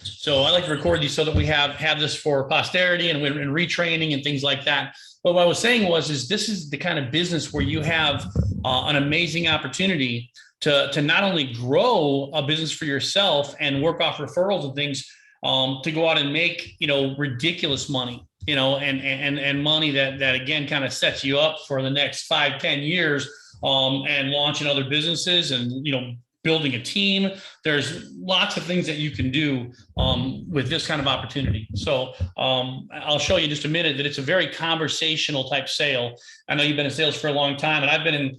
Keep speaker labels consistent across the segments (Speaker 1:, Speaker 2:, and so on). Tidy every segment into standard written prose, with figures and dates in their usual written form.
Speaker 1: So I like to record these so that we have this for posterity and retraining and things like that. But what I was saying is this is the kind of business where you have an amazing opportunity to not only grow a business for yourself and work off referrals and things, to go out and make, ridiculous money, and money that again kind of sets you up for the next 5-10 years, and launching other businesses and building a team. There's lots of things that you can do with this kind of opportunity. So I'll show you in just a minute that it's a very conversational type sale. I know you've been in sales for a long time, and I've been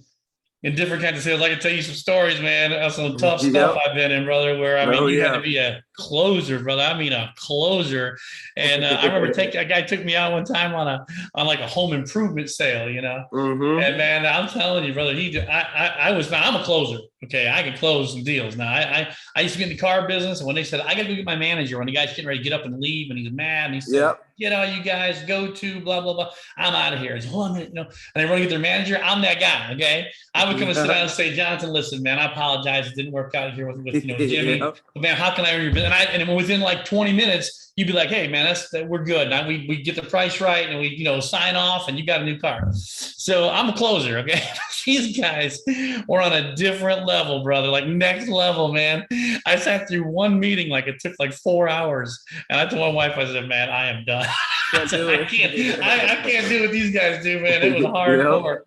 Speaker 1: in different kinds of sales. I can tell you some stories, man, of some tough stuff I've been in, brother, where you had to be a closer, brother. I mean, a closer. And I remember a guy took me out one time on like a home improvement sale, And man, I'm telling you, brother, I'm a closer. Okay, I can close some deals. Now, I used to get in the car business, and when they said, I got to go get my manager, when the guy's getting ready to get up and leave, and he's mad, and he said, get out, you guys, go to blah, blah, blah. I'm out of here. It's 1 minute, and they run to get their manager. I'm that guy, okay? I would come and sit down and say, Jonathan, listen, man, I apologize. It didn't work out here with Jimmy. But man, how can I earn your business? And within like 20 minutes, you'd be like, hey, man, we're good. Now we get the price right, and we, sign off, and you got a new car. So I'm a closer, okay? These guys were on a different level, brother, like next level, man. I sat through one meeting, like it took like 4 hours. And I told my wife, I said, man, I am done. I can't do what these guys do, man. It was hardcore.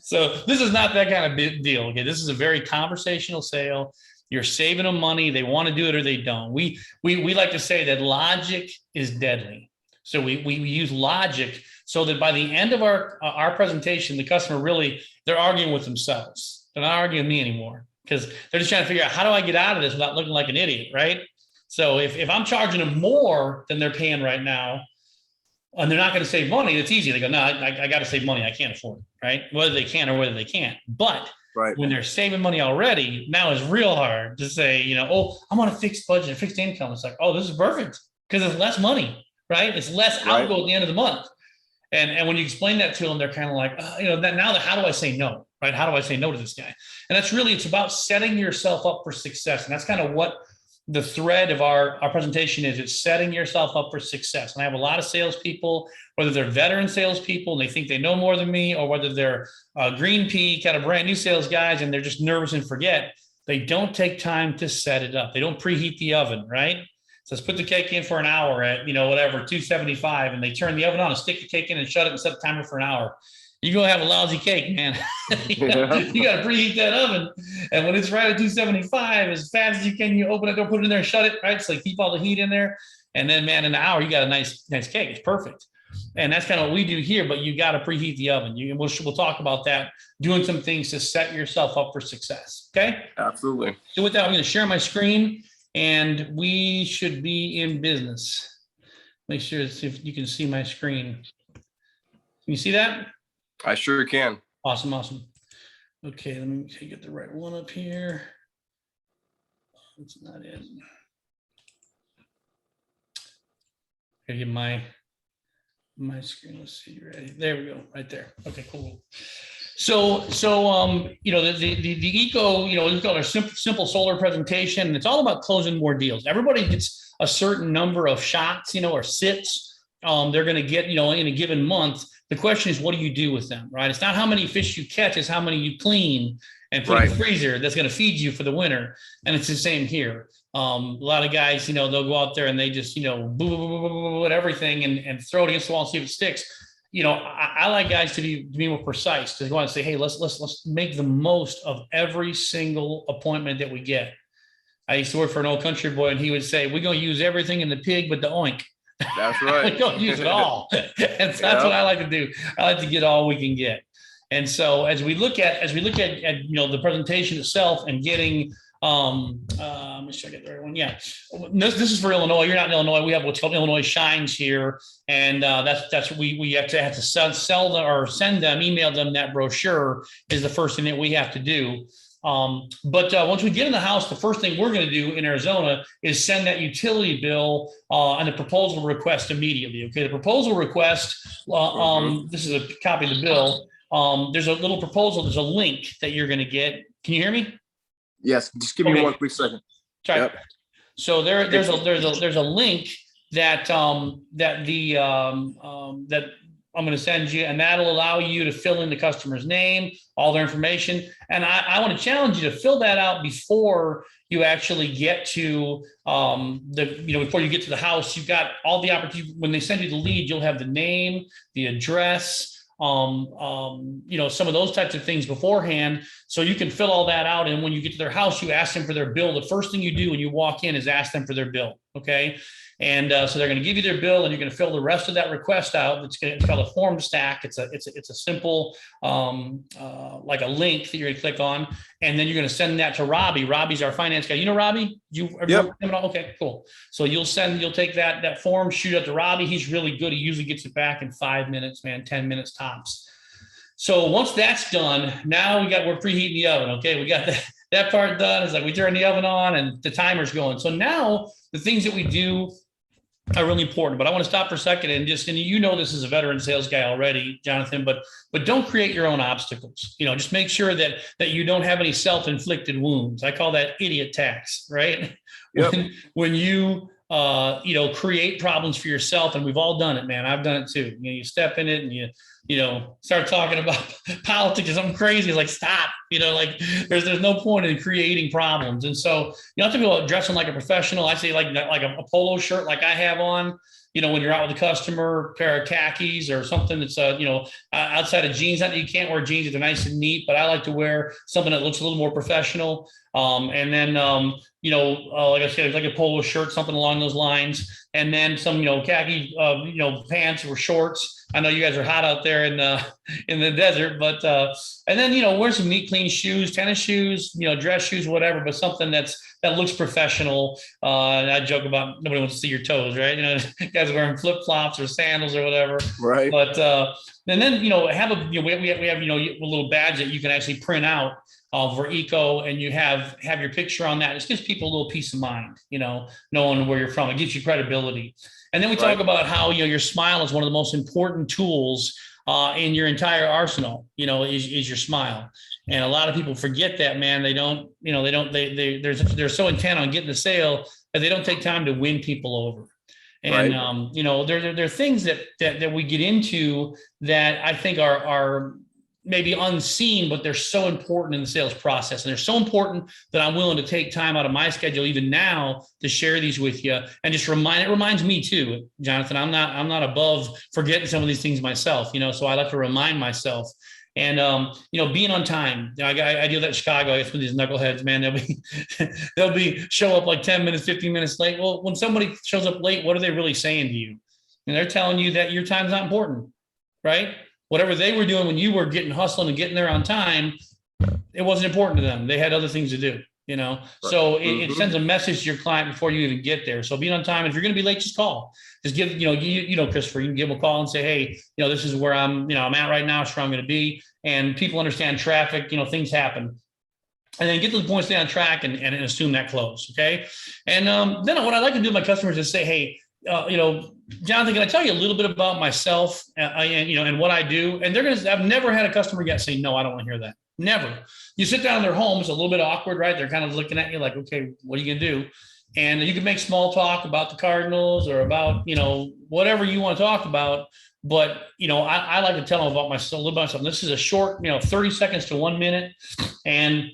Speaker 1: So this is not that kind of big deal. Okay, this is a very conversational sale. You're saving them money. They want to do it or they don't. We like to say that logic is deadly. So we use logic so that by the end of our presentation, the customer they're arguing with themselves. They're not arguing with me anymore, because they're just trying to figure out, how do I get out of this without looking like an idiot, right? So if I'm charging them more than they're paying right now, and they're not going to save money, it's easy. They go, no, I got to save money. I can't afford it, right? Whether they can or whether they can't. But when they're saving money already, now it's real hard to say, I'm on a fixed budget, a fixed income. It's like, oh, this is perfect, because it's less money, right? It's less outgo at the end of the month. And when you explain that to them, they're kind of like, how do I say no, right? How do I say no to this guy? And that's really, it's about setting yourself up for success. And that's kind of what the thread of our presentation is. It's setting yourself up for success. And I have a lot of salespeople, whether they're veteran salespeople and they think they know more than me, or whether they're green pea kind of brand new sales guys and they're just nervous and forget. They don't take time to set it up. They don't preheat the oven, right? So let's put the cake in for an hour at, 275, and they turn the oven on and stick the cake in and shut it and set the timer for an hour. You're going to have a lousy cake, man. You got to preheat that oven. And when it's right at 275, as fast as you can, you open it, don't put it in there and shut it, right? So keep all the heat in there. And then, man, in an hour, you got a nice cake. It's perfect. And that's kind of what we do here, but you got to preheat the oven. We'll talk about that, doing some things to set yourself up for success. Okay? Absolutely. So with that, I'm going to share my screen, and we should be in business. Make sure to see if you can see my screen. Can you see that?
Speaker 2: I sure can.
Speaker 1: Awesome. Okay, let me get the right one up here. It's not in. I get my screen. Let's see. You ready? There we go. Right there. Okay, cool. So the eco, it's called our simple solar presentation, and it's all about closing more deals. Everybody gets a certain number of shots, or sits. They're going to get, in a given month. The question is, what do you do with them, right? It's not how many fish you catch, it's how many you clean and put in the freezer that's going to feed you for the winter. And it's the same here. A lot of guys, they'll go out there and they just, boo everything and throw it against the wall and see if it sticks. I like guys to be more precise, to go out and say, hey, let's make the most of every single appointment that we get. I used to work for an old country boy, and he would say, we're going to use everything in the pig but the oink.
Speaker 2: That's right.
Speaker 1: We don't use it all. And so that's what I like to do. I like to get all we can get. And so as we look at the presentation itself and getting let me sure I get the right one. Yeah. This is for Illinois. You're not in Illinois. We have what's called Illinois Shines here. And that's what we have to sell them or send them, email them that brochure is the first thing that we have to do. But once we get in the house, the first thing we're going to do in Arizona is send that utility bill and the proposal request immediately. Okay, the proposal request, this is a copy of the bill. There's a little proposal. There's a link that you're going to get. Can you hear me?
Speaker 2: Yes, just give me one quick second.
Speaker 1: Sorry.
Speaker 2: Yep.
Speaker 1: So there's a link that that I'm going to send you, and that'll allow you to fill in the customer's name, all their information. And I want to challenge you to fill that out before you actually get to before you get to the house. You've got all the opportunity. When they send you the lead, you'll have the name, the address, some of those types of things beforehand, so you can fill all that out. And when you get to their house, you ask them for their bill. The first thing you do when you walk in is ask them for their bill. Okay. And so they're going to give you their bill, and you're going to fill the rest of that request out. It's called a form stack. It's a simple like a link that you're going to click on, and then you're going to send that to Robbie. Robbie's our finance guy. You know Robbie?
Speaker 2: Yep.
Speaker 1: Okay, cool. So you'll take that form, shoot it to Robbie. He's really good. He usually gets it back in 5 minutes, man, 10 minutes tops. So once that's done, now we're preheating the oven. Okay, we got that part done. It's like we turn the oven on and the timer's going. So now the things that we do are really important. But I want to stop for a second and this is a veteran sales guy already, Jonathan, but don't create your own obstacles. Just make sure that you don't have any self-inflicted wounds. I call that idiot tax, right?
Speaker 2: Yep.
Speaker 1: When you create problems for yourself, and we've all done it, man. I've done it too. You step in it and you start talking about politics or something crazy. It's like, stop, there's no point in creating problems. And so you have to be dressing like a professional. I say like a polo shirt, like I have on, when you're out with a customer, pair of khakis or something that's, outside of jeans. Not that you can't wear jeans if they're nice and neat, but I like to wear something that looks a little more professional. And then, like I said, like a polo shirt, something along those lines. And then some, khaki, pants or shorts. I know you guys are hot out there in the desert, but, and then, wear some neat, clean shoes, tennis shoes, dress shoes, whatever, but something that looks professional. And I joke about nobody wants to see your toes, right? Guys are wearing flip flops or sandals or whatever.
Speaker 2: Right.
Speaker 1: But, and then, have we have, a little badge that you can actually print out for Eco, and you have your picture on that. It gives people a little peace of mind, knowing where you're from. It gives you credibility. And then we talk about how, your smile is one of the most important tools in your entire arsenal, is your smile. And a lot of people forget that, man. They don't, they're so intent on getting the sale that they don't take time to win people over. And, right. There are things that we get into that I think are maybe unseen, but they're so important in the sales process. And they're so important that I'm willing to take time out of my schedule, even now, to share these with you. And just it reminds me too, Jonathan, I'm not above forgetting some of these things myself, so I like to remind myself. And, being on time. I deal with that in Chicago. I guess with these knuckleheads, man, they'll show up like 10 minutes, 15 minutes late. Well, when somebody shows up late, what are they really saying to you? And they're telling you that your time's not important, right? Whatever they were doing when you were hustling and getting there on time, it wasn't important to them. They had other things to do, Right. So it sends a message to your client before you even get there. So being on time, if you're going to be late, just call. Just give, Christopher, you can give them a call and say, hey, this is where I'm at right now. It's where I'm going to be. And people understand traffic, things happen. And then get to the point, stay on track and assume that close. Okay. And then what I like to do with my customers is say, hey, Jonathan, can I tell you a little bit about myself and what I do? And I've never had a customer yet say, no, I don't want to hear that. Never. You sit down in their home, it's a little bit awkward, right? They're kind of looking at you like, okay, what are you going to do? And you can make small talk about the Cardinals or about, whatever you want to talk about. But, I like to tell them about myself, a little about myself. This is a short, 30 seconds to 1 minute. And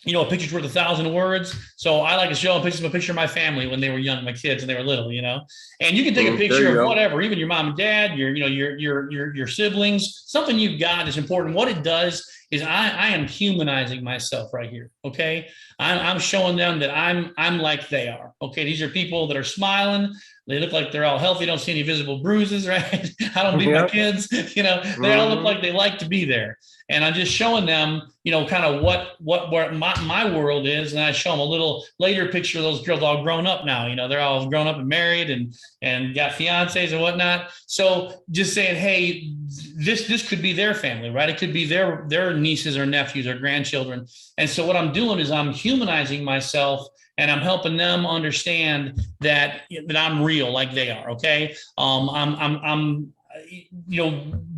Speaker 1: a picture's worth 1,000 words. So I like to show a picture of my family when they were young, my kids, and they were little, and you can take a picture of whatever, even your mom and dad, your siblings, something you've got that's important. What it does is I am humanizing myself right here. Okay. I'm showing them that I'm like they are. Okay. These are people that are smiling. They look like they're all healthy. Don't see any visible bruises, right? I don't beat my kids, they all look like they like to be there. And I'm just showing them, kind of what my world is. And I show them a little later picture of those girls all grown up now. They're all grown up and married and got fiancés and whatnot. So just saying, hey, this could be their family, right? It could be their nieces or nephews or grandchildren. And so what I'm doing is I'm humanizing myself, and I'm helping them understand that I'm real like they are. Okay. I'm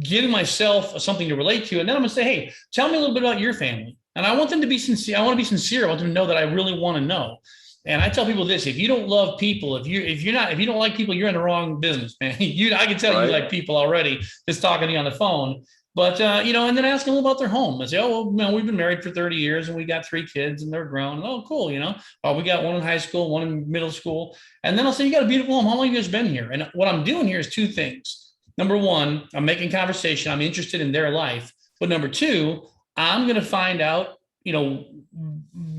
Speaker 1: giving myself something to relate to. And then I'm gonna say, hey, tell me a little bit about your family. And I want them to be sincere. I want to be sincere. I want them to know that I really want to know. And I tell people this: if you don't love people, if you don't like people, you're in the wrong business, man. I can tell you like people already just talking to you on the phone. But and then ask them about their home. I say, oh, well, man, we've been married for 30 years and we got 3 kids and they're grown. Oh, cool. Oh, we got one in high school, one in middle school. And then I'll say, you got a beautiful home. How long have you guys been here? And what I'm doing here is 2 things. Number 1, I'm making conversation. I'm interested in their life. But number 2, I'm going to find out,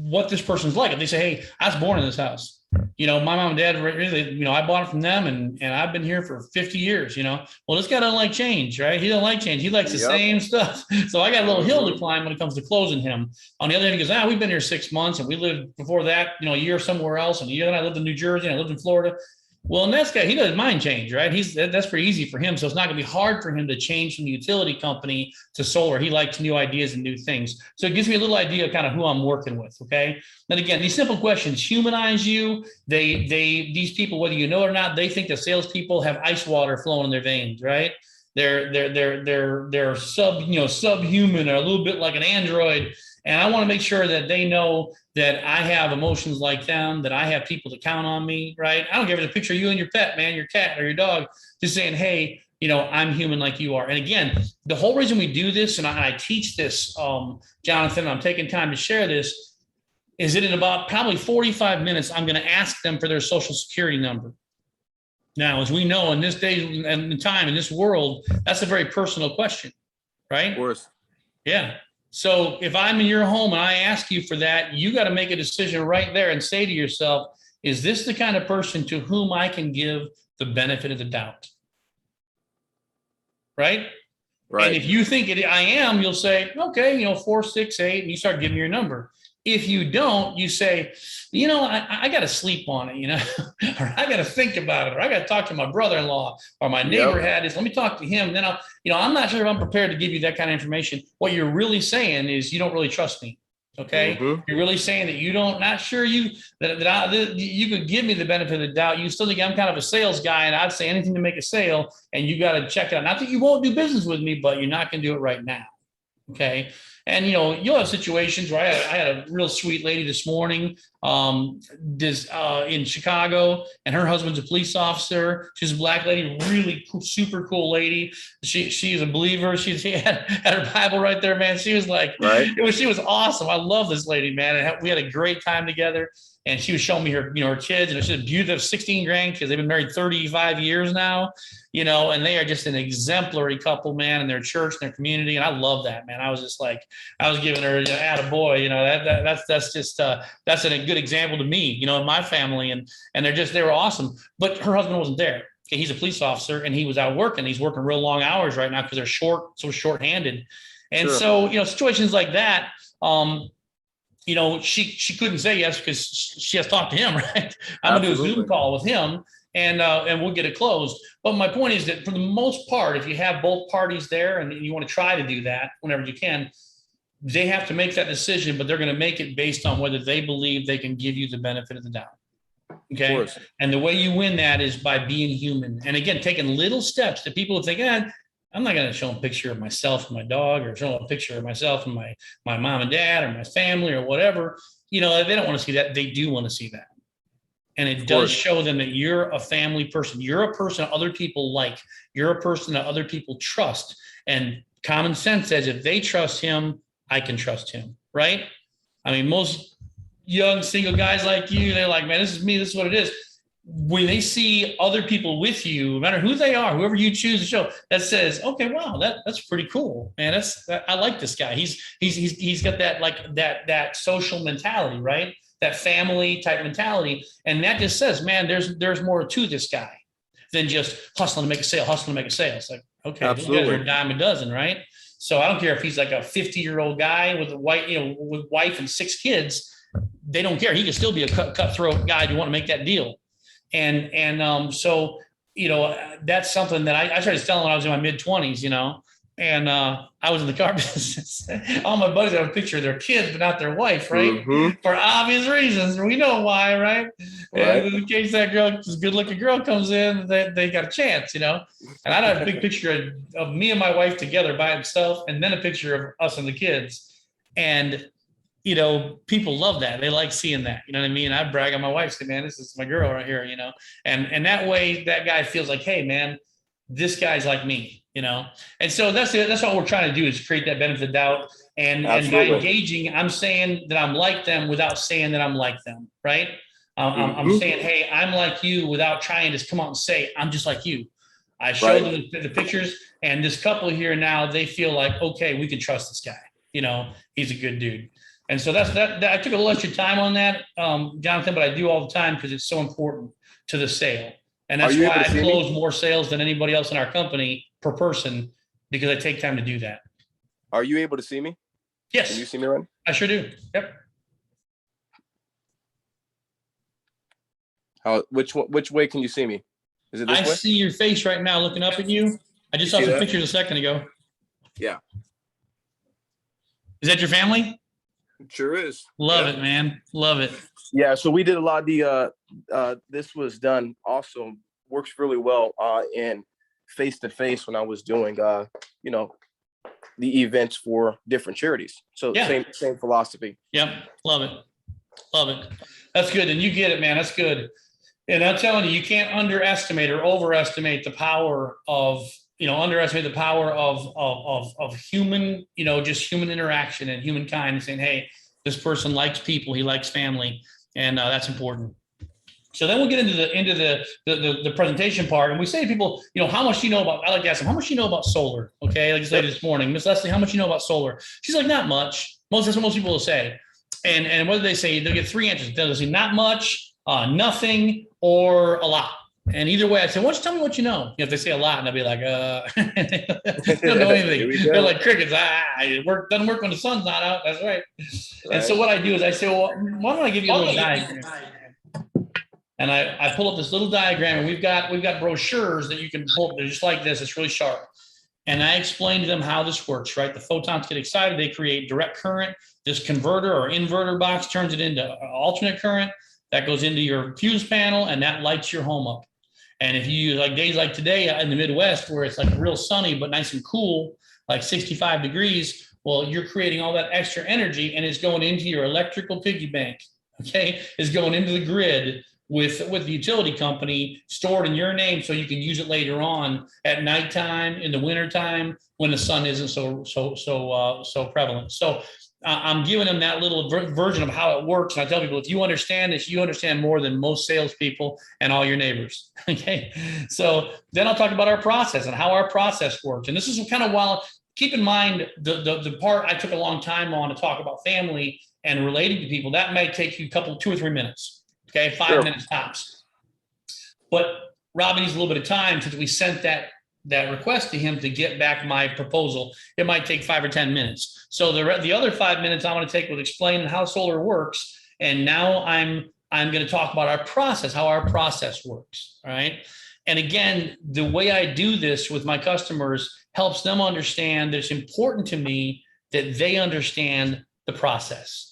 Speaker 1: what this person's like. If they say, hey, I was born in this house. My mom and dad, really, I bought it from them and I've been here for 50 years, well, this guy doesn't like change, right? He doesn't like change. He likes the same stuff. So I got a little hill to climb when it comes to closing him. On the other hand, he goes, we've been here 6 months and we lived before that, a year somewhere else. And I lived in New Jersey and I lived in Florida. Well, and that's guy, he doesn't mind change, right? That's pretty easy for him. So it's not going to be hard for him to change from the utility company to solar. He likes new ideas and new things. So it gives me a little idea of kind of who I'm working with. Okay. Then again, these simple questions humanize you. These people, whether you know it or not, they think that salespeople have ice water flowing in their veins, right? They're subhuman or a little bit like an android. And I want to make sure that they know that I have emotions like them, that I have people to count on me, right? I don't care if it's a picture of you and your pet, man, your cat or your dog, just saying, hey, I'm human like you are. And again, the whole reason we do this, and I teach this, Jonathan, I'm taking time to share this, is that in about probably 45 minutes, I'm going to ask them for their social security number. Now, as we know, in this day and time, in this world, that's a very personal question, right?
Speaker 2: Of course.
Speaker 1: Yeah. So if I'm in your home and I ask you for that, you got to make a decision right there and say to yourself, is this the kind of person to whom I can give the benefit of the doubt? Right? Right. And if you think I am, you'll say, okay, 468, and you start giving your number. If you don't, you say, I got to sleep on it, or I got to think about it, or I got to talk to my brother-in-law or my neighbor had this. Let me talk to him. Then I'm not sure if I'm prepared to give you that kind of information. What you're really saying is you don't really trust me. Okay. Mm-hmm. You're really saying that not sure you could give me the benefit of the doubt. You still think I'm kind of a sales guy and I'd say anything to make a sale and you got to check it out. Not that you won't do business with me, but you're not going to do it right now. Okay. And, you'll have situations where I had a real sweet lady this morning in Chicago, and her husband's a police officer. She's a black lady, really cool, super cool lady. She's a believer. She had her Bible right there, man. She was like, she was awesome. I love this lady, man. And we had a great time together. And she was showing me her, her kids, and she had beautiful 16 grandkids. They've been married 35 years now, and they are just an exemplary couple, man, in their church, in their community. And I love that, man. I was just like, I was giving her, attaboy, that's a good example to me, in my family. And they were awesome. But her husband wasn't there. Okay, he's a police officer and he was out working. He's working real long hours right now because they're short-handed. And so, situations like that, she couldn't say yes because she has to talk to him, right? I'm going to do a Zoom call with him and we'll get it closed. But my point is that for the most part, if you have both parties there and you want to try to do that whenever you can, they have to make that decision, but they're going to make it based on whether they believe they can give you the benefit of the doubt. Okay. And the way you win that is by being human. And again, taking little steps that people would think, I'm not going to show them a picture of myself and my dog, or show them a picture of myself and my mom and dad or my family or whatever. They don't want to see that. They do want to see that. And it does show them that you're a family person. You're a person that other people like. You're a person that other people trust. And common sense says if they trust him, I can trust him, right? I mean, most young single guys like you, they're like, man, this is me. This is what it is. When they see other people with you, no matter who they are, whoever you choose to show, that says, okay, wow, that's pretty cool, man. I like this guy. He's got that, like that social mentality, right? That family type mentality. And that just says, man, there's more to this guy than just hustling to make a sale. It's like, okay, absolutely. Those guys are a dime a dozen, right? So I don't care if he's like a 50-year-old guy with with wife and 6 kids. They don't care. He can still be a cutthroat guy to want to make that deal. So, that's something that I started selling when I was in my mid-20s, and I was in the car business. All my buddies have a picture of their kids, but not their wife, right? Mm-hmm. For obvious reasons. We know why, right? And in case that girl, this good-looking girl comes in, they got a chance, And I had a big picture of me and my wife together by himself, and then a picture of us and the kids. And, people love that. They like seeing that. You know what I mean? I brag on my wife, say, man, this is my girl right here, and that way that guy feels like, hey, man, this guy's like me, And so that's what we're trying to do is create that benefit of the doubt. And by engaging, I'm saying that I'm like them without saying that I'm like them, right? I'm saying, hey, I'm like you without trying to come out and say, I'm just like you. I show them the pictures, and this couple here now, they feel like, okay, we can trust this guy. He's a good dude. And so that's that. I took a little extra time on that, Jonathan, but I do all the time because it's so important to the sale. And that's why I close more sales than anybody else in our company per person, because I take time to do that.
Speaker 2: Are you able to see me?
Speaker 1: Yes.
Speaker 2: Can you see me, Ryan?
Speaker 1: I sure do. Yep.
Speaker 2: Which way can you see me? Is it this way?
Speaker 1: I see your face right now looking up at you. I just saw some pictures a second ago.
Speaker 2: Yeah.
Speaker 1: Is that your family?
Speaker 2: It sure is.
Speaker 1: Love it, man. Love it.
Speaker 2: Yeah. So we did a lot of the, this was done also, works really well in face-to-face when I was doing, the events for different charities. So same philosophy.
Speaker 1: Yep. Love it. Love it. That's good. And you get it, man. That's good. And I'm telling you, you can't underestimate or overestimate the power of, underestimate the power of human, just human interaction and humankind, and saying, hey, this person likes people, he likes family. And that's important. So then we'll get into the presentation part, and we say to people, how much do you know about? I like to ask them, how much do you know about solar? Okay, like I said this morning, Miss Leslie, how much do you know about solar? She's like, not much. That's what most people will say. And what do they say? They'll get three answers. They'll say not much, nothing, or a lot. And either way, I say, why don't you tell me what you know? If they say a lot, and they'll be like, they don't know anything. They're like crickets. It doesn't work when the sun's not out. That's right. And so what I do is I say, well, why don't I give you a little diagram? And I pull up this little diagram, and we've got brochures that you can pull. They're just like this. It's really sharp. And I explain to them how this works, right? The photons get excited. They create direct current. This converter or inverter box turns it into alternate current. That goes into your fuse panel, and that lights your home up. And if you use like days like today in the Midwest, where it's like real sunny but nice and cool, like 65 degrees, well, you're creating all that extra energy, and it's going into your electrical piggy bank, okay? It's going into the grid with the utility company, stored in your name, so you can use it later on at nighttime, in the wintertime, when the sun isn't so prevalent. So I'm giving them that little version of how it works. And I tell people, if you understand this, you understand more than most salespeople and all your neighbors. Okay. So then I'll talk about our process and how our process works. And this is kind of while, keep in mind the part I took a long time on to talk about family and relating to people. That may take you 2 or 3 minutes. Okay. 5 minutes tops. But Robbie needs a little bit of time since we sent that request to him to get back my proposal. It might take 5 or 10 minutes. So the other 5 minutes I want to take with explaining how solar works. And now I'm going to talk about our process, how our process works. All right. And again, the way I do this with my customers helps them understand that it's important to me that they understand the process.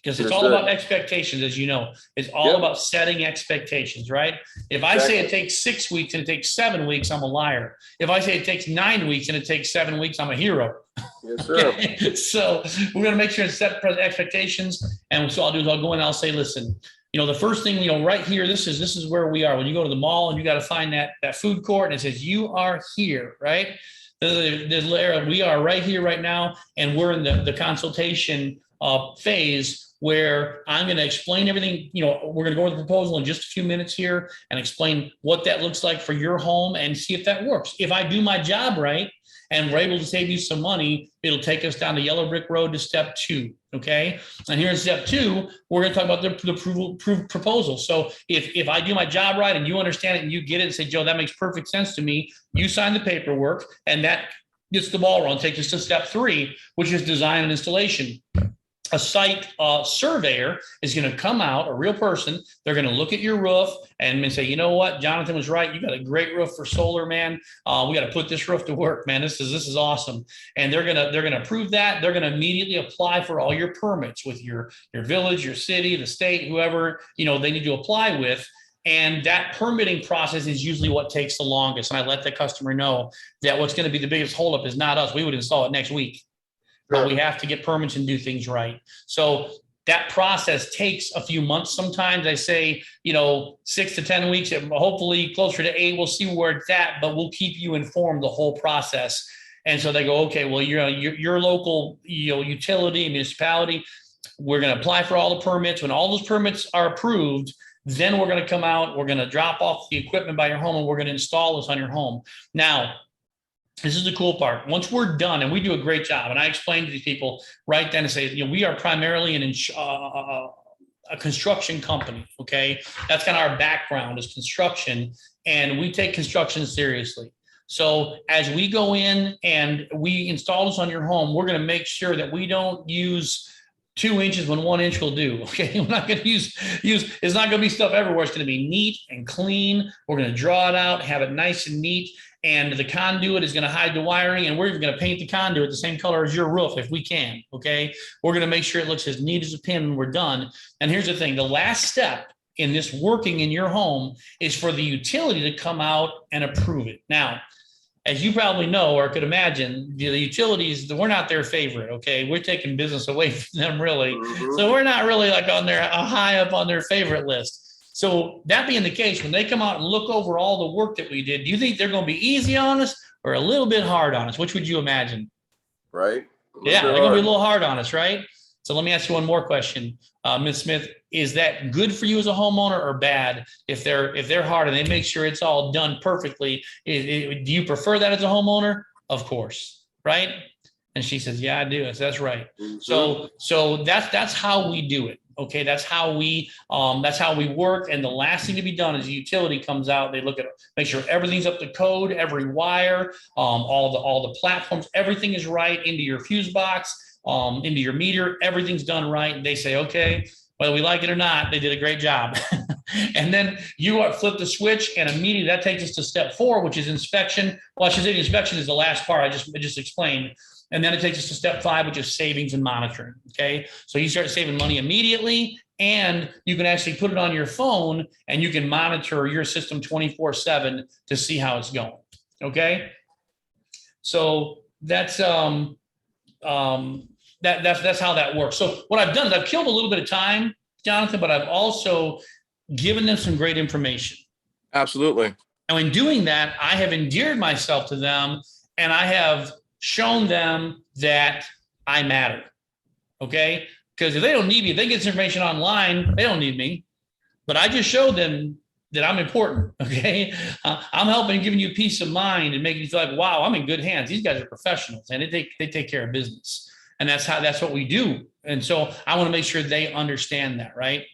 Speaker 1: Because it's all about expectations, as you know. It's all about setting expectations, right? If I say it takes 6 weeks and it takes 7 weeks, I'm a liar. If I say it takes 9 weeks and it takes 7 weeks, I'm a hero.
Speaker 2: Yes, sir.
Speaker 1: Okay? So we're going to make sure to set expectations. And so I'll go in and I'll say, listen, the first thing, right here, this is where we are. When you go to the mall and you got to find that food court, and it says, you are here, right? We are right here right now, and we're in the consultation phase, where I'm going to explain everything. We're going to go over the proposal in just a few minutes here and explain what that looks like for your home and see if that works. If I do my job right and we're able to save you some money, it'll take us down the yellow brick road to step 2. Okay. And here in step 2, we're going to talk about the approval proposal. So if I do my job right and you understand it and you get it and say, Joe, that makes perfect sense to me, you sign the paperwork, and that gets the ball rolling, takes us to step 3, which is design and installation. A site surveyor is going to come out, a real person. They're going to look at your roof and say, you know what, Jonathan was right. You got a great roof for solar, man. We got to put this roof to work, man. This is awesome. And they're going to approve that. They're going to immediately apply for all your permits with your village, your city, the state, whoever they need to apply with. And that permitting process is usually what takes the longest. And I let the customer know that what's going to be the biggest holdup is not us. We would install it next week. but we have to get permits and do things right. So that process takes a few months. Sometimes I say, 6 to 10 weeks, and hopefully closer to 8, we'll see where it's at, but we'll keep you informed the whole process. And so they go, okay, well, your local, utility, municipality, we're going to apply for all the permits. When all those permits are approved, then we're going to come out, we're going to drop off the equipment by your home, and we're going to install this on your home. Now, this is the cool part. Once we're done, and we do a great job, and I explain to these people right then and say, we are primarily a construction company. Okay. That's kind of our background is construction, and we take construction seriously. So as we go in and we install this on your home, we're going to make sure that we don't use 2 inches when 1 inch will do. Okay. We're not going to use, it's not going to be stuff everywhere. It's going to be neat and clean. We're going to draw it out, have it nice and neat. And the conduit is going to hide the wiring, and we're even going to paint the conduit the same color as your roof if we can. Okay. We're going to make sure it looks as neat as a pin when we're done. And here's the thing. The last step in this working in your home is for the utility to come out and approve it. Now, as you probably know, or could imagine, the utilities, we're not their favorite. Okay. We're taking business away from them, really.
Speaker 2: Mhm.
Speaker 1: So we're not really like on their high up on their favorite list. So that being the case, when they come out and look over all the work that we did, do you think they're going to be easy on us or a little bit hard on us? Which would you imagine?
Speaker 2: Right.
Speaker 1: Yeah, they're going to be a little hard on us, right? So let me ask you one more question, Ms. Smith. Is that good for you as a homeowner or bad if they're hard and they make sure it's all done perfectly? Do you prefer that as a homeowner? Of course, right? And she says, "Yeah, I do." I said, "That's right."
Speaker 2: Mhm.
Speaker 1: So that's how we do it. Okay, that's how we work. And the last thing to be done is the utility comes out. They look at, make sure everything's up to code, every wire, all the platforms, everything is right into your fuse box, into your meter, everything's done right. And they say, okay, whether we like it or not, they did a great job. And then you flip the switch, and immediately that takes us to step 4, which is inspection. Well, I should say inspection is the last part I just explained. And then it takes us to step 5, which is savings and monitoring. Okay. So you start saving money immediately, and you can actually put it on your phone and you can monitor your system 24/7 to see how it's going. Okay. So that's how that works. So what I've done is I've killed a little bit of time, Jonathan, but I've also given them some great information.
Speaker 2: Absolutely.
Speaker 1: And in doing that, I have endeared myself to them, and I have shown them that I matter. Okay. Because if they don't need me, if they get this information online, they don't need me. But I just showed them that I'm important. Okay. I'm helping, giving you peace of mind and making you feel like, wow, I'm in good hands. These guys are professionals, and they take care of business. And that's what we do. And so I want to make sure they understand that. Right.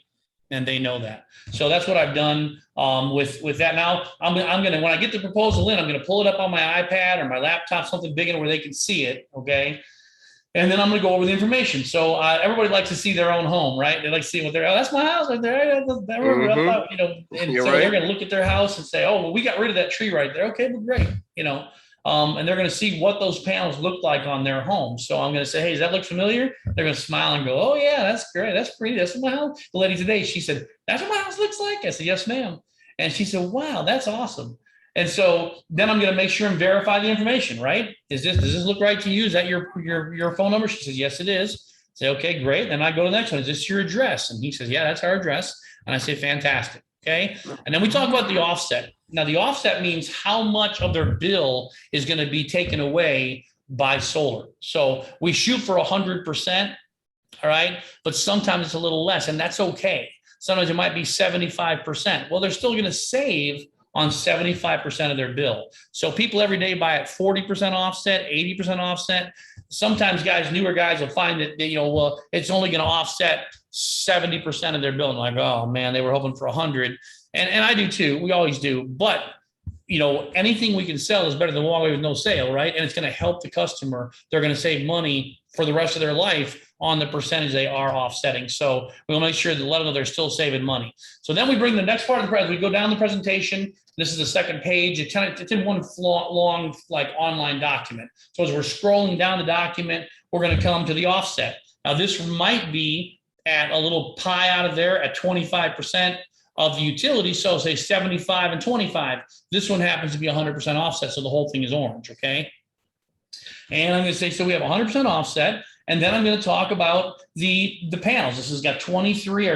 Speaker 1: And they know that. So that's what I've done with that. Now I'm going to, when I get the proposal in, I'm going to pull it up on my iPad or my laptop, something big enough where they can see it. Okay. And then I'm going to go over the information. So everybody likes to see their own home, right? They like to see what that's my house right there.
Speaker 2: Mhm.
Speaker 1: And
Speaker 2: You're
Speaker 1: so
Speaker 2: right.
Speaker 1: they're going to look at their house and say, oh, well, we got rid of that tree right there. Okay, well, great. And they're going to see what those panels look like on their home. So I'm going to say, hey, does that look familiar? They're going to smile and go, oh yeah, that's great. That's pretty. That's what my house. The lady today, she said, that's what my house looks like. I said, yes, ma'am. And she said, wow, that's awesome. And so then I'm going to make sure and verify the information, right? Does this look right to you? Is that your phone number? She says, yes, it is. I say, okay, great. Then I go to the next one. Is this your address? And he says, yeah, that's our address. And I say, fantastic. Okay. And then we talk about the offset. Now, the offset means how much of their bill is going to be taken away by solar. So we shoot for 100%. All right. But sometimes it's a little less, and that's okay. Sometimes it might be 75%. Well, they're still going to save on 75% of their bill. So people every day buy at 40% offset, 80% offset. Sometimes newer guys will find that it's only going to offset 70% of their bill. And like, oh man, they were hoping for 100. And I do too. We always do. But anything we can sell is better than walk away with no sale, right? And it's going to help the customer. They're going to save money for the rest of their life on the percentage they are offsetting. So we'll make sure to let them know they're still saving money. So then we bring the next part of the presentation. We go down the presentation. This is the second page. It's in one long like online document. So as we're scrolling down the document, we're going to come to the offset. Now this might be at a little pie out of there at 25% of the utility. So say 75 and 25. This one happens to be 100% offset. So the whole thing is orange. Okay. And I'm going to say, so we have 100% offset. And then I'm going to talk about the panels. This has got 23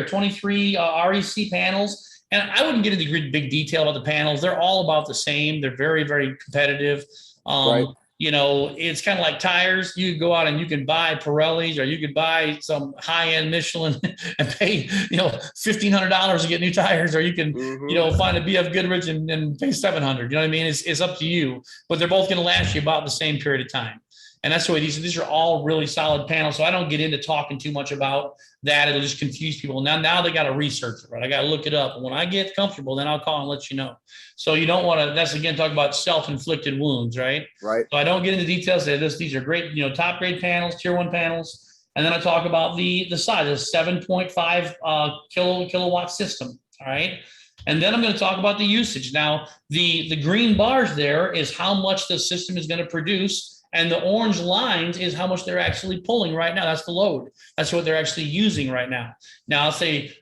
Speaker 1: REC panels. And I wouldn't get into big detail about the panels. They're all about the same. They're very, very competitive.
Speaker 2: Right.
Speaker 1: You know, it's kind of like tires. You could go out and you can buy Pirellis, or you could buy some high-end Michelin and pay, $1,500 to get new tires, or you can, find a BF Goodrich and pay $700. You know what I mean? It's up to you, but they're both going to last you about the same period of time. And that's the way these are all really solid panels. So I don't get into talking too much about that. It'll just confuse people. Now they got to research it, right? I got to look it up. And when I get comfortable, then I'll call and let you know. So you don't want to, that's again, talk about self-inflicted wounds, right?
Speaker 2: Right.
Speaker 1: So I don't get into details. These are great, top grade panels, tier 1 panels. And then I talk about the size, a 7.5 kilowatt system. All right. And then I'm going to talk about the usage. Now, the green bars there is how much the system is going to produce. And the orange lines is how much they're actually pulling right now. That's the load. That's what they're actually using right now. Now I'll say,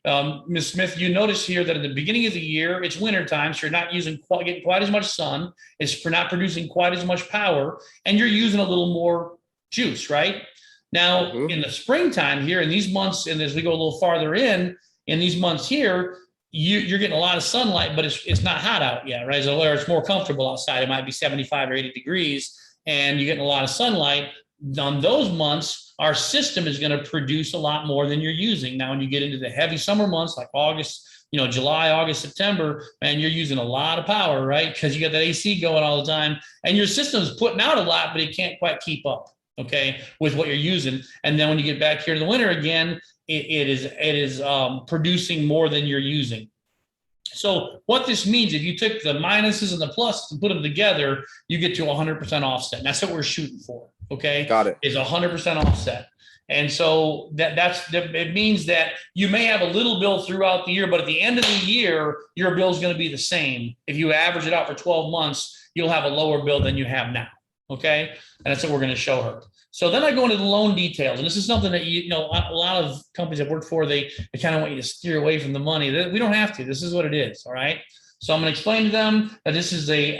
Speaker 1: Ms. Smith, you notice here that at the beginning of the year, it's winter time, so you're not getting quite as much sun. It's not producing quite as much power, and you're using a little more juice, right? Now, in the springtime here, in these months, and as we go a little farther in these months here, you're getting a lot of sunlight, but it's not hot out yet, right? So it's more comfortable outside. It might be 75 or 80 degrees. And you're getting a lot of sunlight. On those months, our system is going to produce a lot more than you're using. Now, when you get into the heavy summer months like August, July, August, September, man, you're using a lot of power, right? Because you got that AC going all the time, and your system's putting out a lot, but it can't quite keep up, okay, with what you're using. And then when you get back here to the winter again, it is producing more than you're using. So what this means, if you took the minuses and the pluses and put them together, you get to 100% offset. And that's what we're shooting for. Okay.
Speaker 2: Got it.
Speaker 1: Is 100% offset. And so it means that you may have a little bill throughout the year, but at the end of the year, your bill is going to be the same. If you average it out for 12 months, you'll have a lower bill than you have now. Okay. And that's what we're going to show her. So then I go into the loan details, and this is something that a lot of companies I've worked for, they kind of want you to steer away from the money. We don't have to. This is what it is. All right. So I'm going to explain to them that this is a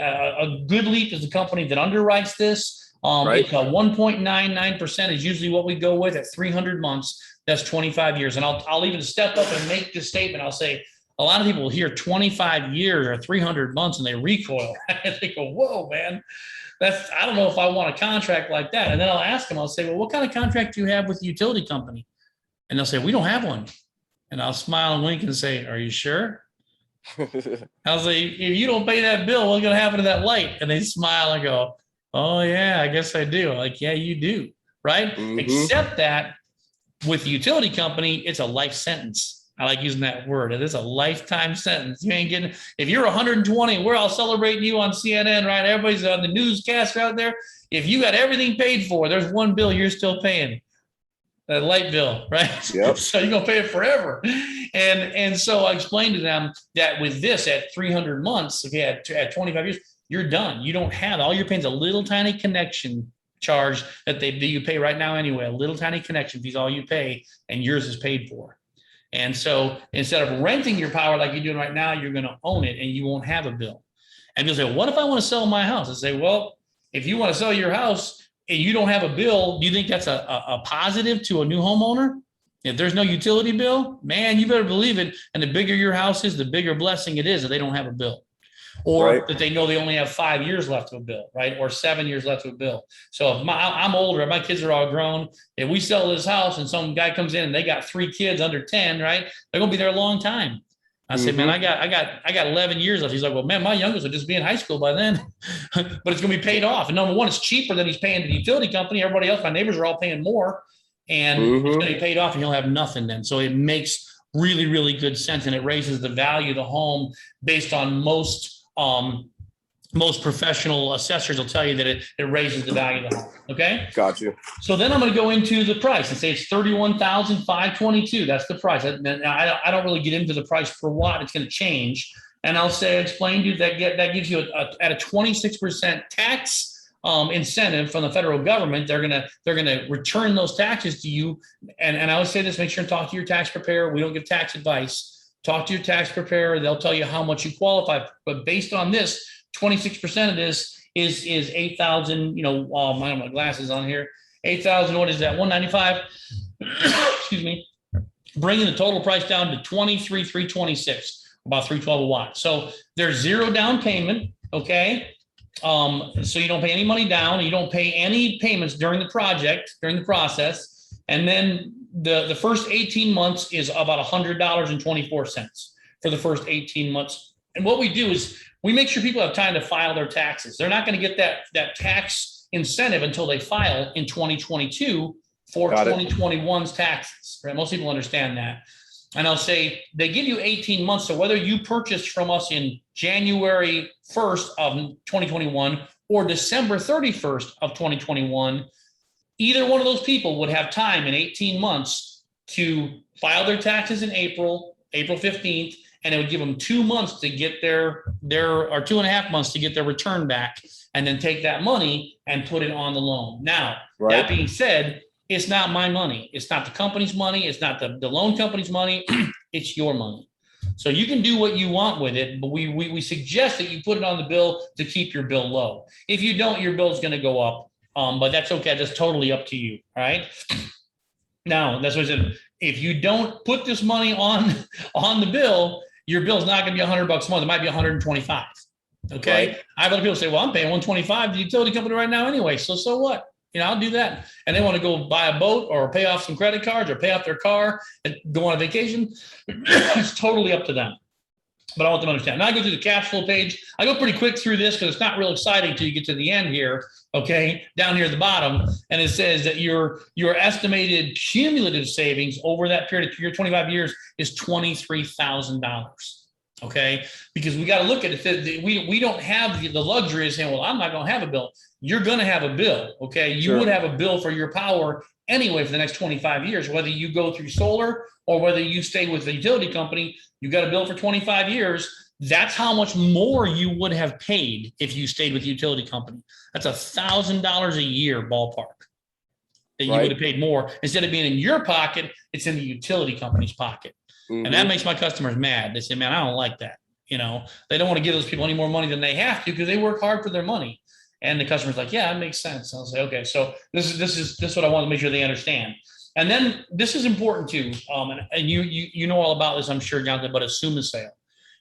Speaker 1: Goodleap is a company that underwrites this. Right. It's a 1.99% is usually what we go with at 300 months. That's 25 years. And I'll even step up and make this statement. I'll say a lot of people hear 25 years or 300 months and they recoil. They go, whoa, man. I don't know if I want a contract like that. And then I'll ask them, I'll say, well, what kind of contract do you have with the utility company? And they'll say, we don't have one. And I'll smile and wink and say, are you sure? I'll say, if you don't pay that bill, what's going to happen to that light? And they smile and go, oh yeah, I guess I do. Like, yeah, you do. Right. Except that with the utility company, it's a life sentence. I like using that word. It is a lifetime sentence. You ain't getting, if you're 120, we're all celebrating you on CNN, right? Everybody's on the newscaster out there. If you got everything paid for, there's one bill you're still paying, that light bill, right? Yep. So you're going to pay it forever. And so I explained to them that with this at 300 months, if you had at 25 years, you're done. You don't have, all you're paying is a little tiny connection charge that you pay right now anyway, a little tiny connection fees, all you pay, and yours is paid for. And so instead of renting your power like you're doing right now, you're going to own it and you won't have a bill. And you'll say, what if I want to sell my house? I say, well, if you want to sell your house and you don't have a bill, do you think that's a positive to a new homeowner? If there's no utility bill, man, you better believe it. And the bigger your house is, the bigger blessing it is that they don't have a bill. Or that they know they only have 5 years left of a bill, right? Or 7 years left of a bill. So if I'm older, my kids are all grown. If we sell this house and some guy comes in and they got 3 kids under 10, right? They're gonna be there a long time. I said, man, I got 11 years left. He's like, well, man, my youngest will just be in high school by then, but it's gonna be paid off. And number one, it's cheaper than he's paying to the utility company. Everybody else, my neighbors are all paying more, and it's gonna be paid off, and he'll have nothing then. So it makes really, really good sense, and it raises the value of the home based on most professional assessors will tell you that it raises the value of the home. Okay.
Speaker 2: Got you.
Speaker 1: So then I'm going to go into the price and say it's $31,522. That's the price. I don't really get into the price per watt. It's going to change. And I'll explain to you that gives you at a 26% tax incentive from the federal government. They're gonna return those taxes to you. And I always say this: make sure and talk to your tax preparer. We don't give tax advice. Talk to your tax preparer. They'll tell you how much you qualify. But based on this, 26% of this is 8,000, I have my glasses on here. 8,000, what is that? 195. Excuse me. Bringing the total price down to 23,326, about 312 a watt. So there's zero down payment. Okay. So you don't pay any money down. You don't pay any payments during the project, during the process. And then the first 18 months is about $100.24 for the first 18 months. And what we do is we make sure people have time to file their taxes. They're not going to get that tax incentive until they file in 2022 for 2021's taxes, right? Most people understand that. And I'll say they give you 18 months. So whether you purchased from us in January 1st of 2021 or December 31st of 2021, either one of those people would have time in 18 months to file their taxes in April 15th, and it would give them 2 months to get or 2.5 months to get their return back, and then take that money and put it on the loan. Now, that being said, it's not my money. It's not the company's money. It's not the loan company's money. It's your money. So you can do what you want with it, but we suggest that you put it on the bill to keep your bill low. If you don't, your bill's going to go up. But that's okay. That's totally up to you. All right. Now, that's what I said. If you don't put this money on the bill, your bill's not going to be $100 a month. It might be 125. Okay. Right. I have other people say, well, I'm paying 125 to the utility company right now anyway. So what? I'll do that. And they want to go buy a boat or pay off some credit cards or pay off their car and go on a vacation. It's totally up to them. But I want them to understand. Now I go through the cash flow page. I go pretty quick through this because it's not real exciting until you get to the end here. Okay, down here at the bottom, and it says that your estimated cumulative savings over that period of 25 years is $23,000. Okay, because we got to look at it. We don't have the luxury of saying, well, I'm not going to have a bill. You're going to have a bill. Okay, you would have a bill for your power anyway for the next 25 years, whether you go through solar or whether you stay with the utility company. You got a bill for 25 years. That's how much more you would have paid if you stayed with the utility company. That's $1,000 a year ballpark that you would have paid more. Instead of being in your pocket, it's in the utility company's pocket. Mm-hmm. And that makes my customers mad. They say, man, I don't like that. They don't want to give those people any more money than they have to because they work hard for their money. And the customer's like, yeah, it makes sense. I'll say, okay, so this is what I want to make sure they understand. And then this is important too. And you know all about this, I'm sure, Jonathan, but assume the sale.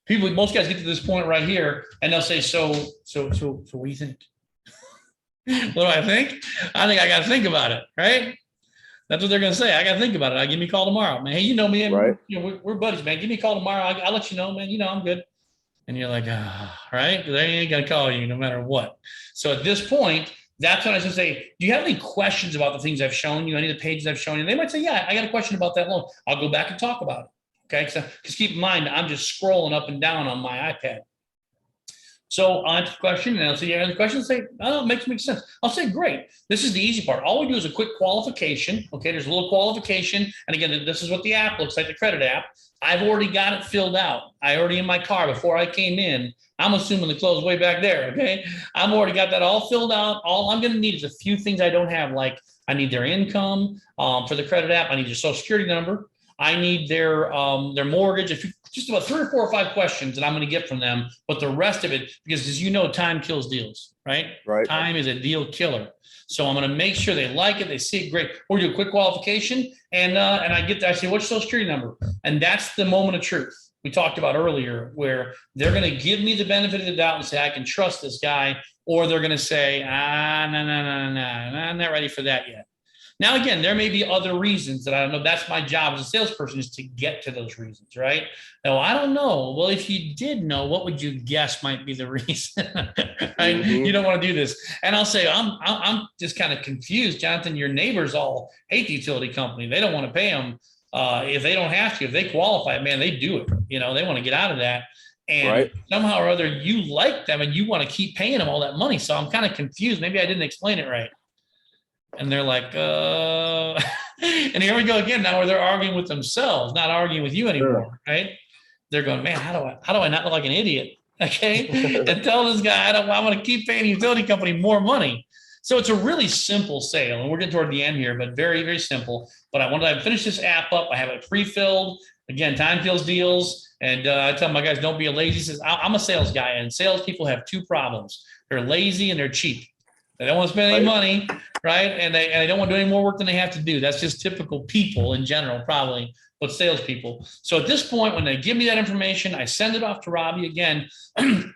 Speaker 1: Most guys get to this point right here and they'll say, so what do you think? What do I think? I think I got to think about it, right? That's what they're going to say. I got to think about it. Give me a call tomorrow, man. Hey, you know me, right? We're buddies, man. Give me a call tomorrow. I'll let you know, man. I'm good. And you're like, right? They ain't going to call you no matter what. So at this point, that's when I should say, do you have any questions about the things I've shown you, any of the pages I've shown you? They might say, yeah, I got a question about that loan. I'll go back and talk about it. Okay, because keep in mind, I'm just scrolling up and down on my iPad. So I'll answer the question and I'll say, yeah, the question say, oh, it makes sense. I'll say, great. This is the easy part. All we do is a quick qualification. Okay, there's a little qualification. And again, this is what the app looks like, the credit app. I've already got it filled out. I already in my car before I came in. I'm assuming the clothes way back there, okay? I've already got that all filled out. All I'm going to need is a few things I don't have, like I need their income for the credit app. I need their social security number. I need their mortgage, just about 3 or 4 or 5 questions that I'm going to get from them. But the rest of it, because as you know, time kills deals, right? Right. Time is a deal killer. So I'm going to make sure they like it, they see it, great. Or do a quick qualification, and I say, what's your social security number? And that's the moment of truth we talked about earlier, where they're going to give me the benefit of the doubt and say, I can trust this guy, or they're going to say, no, I'm not ready for that yet. Now, again, there may be other reasons that I don't know. That's my job as a salesperson, is to get to those reasons, right? No, I don't know. Well, if you did know, what would you guess might be the reason? Right? Mm-hmm. You don't want to do this. And I'll say, I'm just kind of confused, Jonathan. Your neighbors all hate the utility company. They don't want to pay them if they don't have to. If they qualify, man, they do it. They want to get out of that. And somehow or other, you like them and you want to keep paying them all that money. So I'm kind of confused. Maybe I didn't explain it right. And they're like, and here we go again now, where they're arguing with themselves, not arguing with you anymore, right? They're going, man, how do I not look like an idiot? Okay, and tell this guy I want to keep paying the utility company more money. So it's a really simple sale, and we're getting toward the end here, but very, very simple. But I wanted to finish this app up. I have it pre-filled. Again, time kills deals, and I tell my guys, don't be a lazy. Says I'm a sales guy, and salespeople have 2 problems. They're lazy and they're cheap. They don't want to spend any money, right? And they don't want to do any more work than they have to do. That's just typical people in general, probably, but salespeople. So at this point, when they give me that information, I send it off to Robbie again.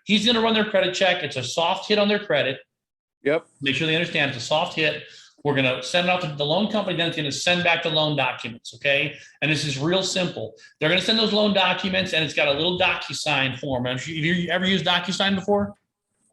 Speaker 1: He's going to run their credit check. It's a soft hit on their credit.
Speaker 2: Yep.
Speaker 1: Make sure they understand it's a soft hit. We're going to send it out to the loan company. Then it's going to send back the loan documents. Okay. And this is real simple. They're going to send those loan documents, and it's got a little DocuSign form. Have you ever used DocuSign before?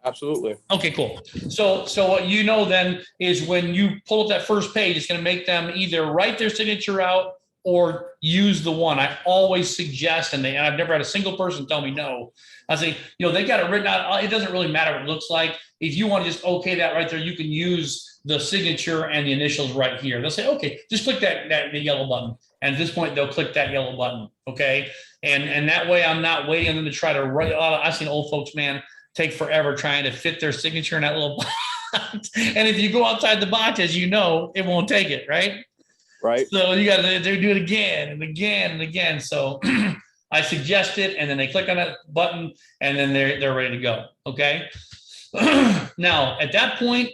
Speaker 2: Absolutely.
Speaker 1: Okay, cool. So what you know then is when you pull up that first page, it's going to make them either write their signature out or use the one. I always suggest, and I've never had a single person tell me no. I say, they got it written out. It doesn't really matter what it looks like. If you want to just okay that right there, you can use the signature and the initials right here. They'll say, okay, just click the yellow button. And at this point, they'll click that yellow button. Okay. And that way I'm not waiting on them to try to write. I've seen old folks, man, take forever trying to fit their signature in that little box. And if you go outside the box, as you know, it won't take it, right?
Speaker 2: Right.
Speaker 1: So you got to do it again and again and again. So I suggest it, and then they click on that button, and then they're ready to go. Okay. Now, at that point,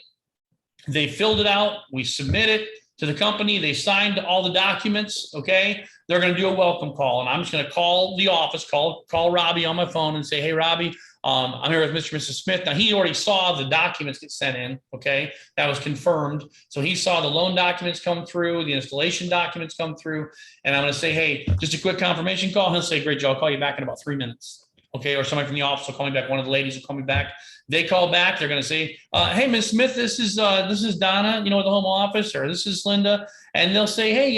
Speaker 1: they filled it out. We submit it to the company. They signed all the documents. Okay. They're going to do a welcome call, and I'm just going to call the office, call Robbie on my phone and say, hey, Robbie, I'm here with Mr. and Mrs. Smith. Now, he already saw the documents get sent in. Okay. That was confirmed. So he saw the loan documents come through, the installation documents come through. And I'm going to say, hey, just a quick confirmation call. He'll say, great, Joe, I'll call you back in about 3 minutes. Okay. Or somebody from the office will call me back. One of the ladies will call me back. They call back. They're going to say, hey, Ms. Smith, this is Donna, at the home office, or this is Linda. And they'll say, hey,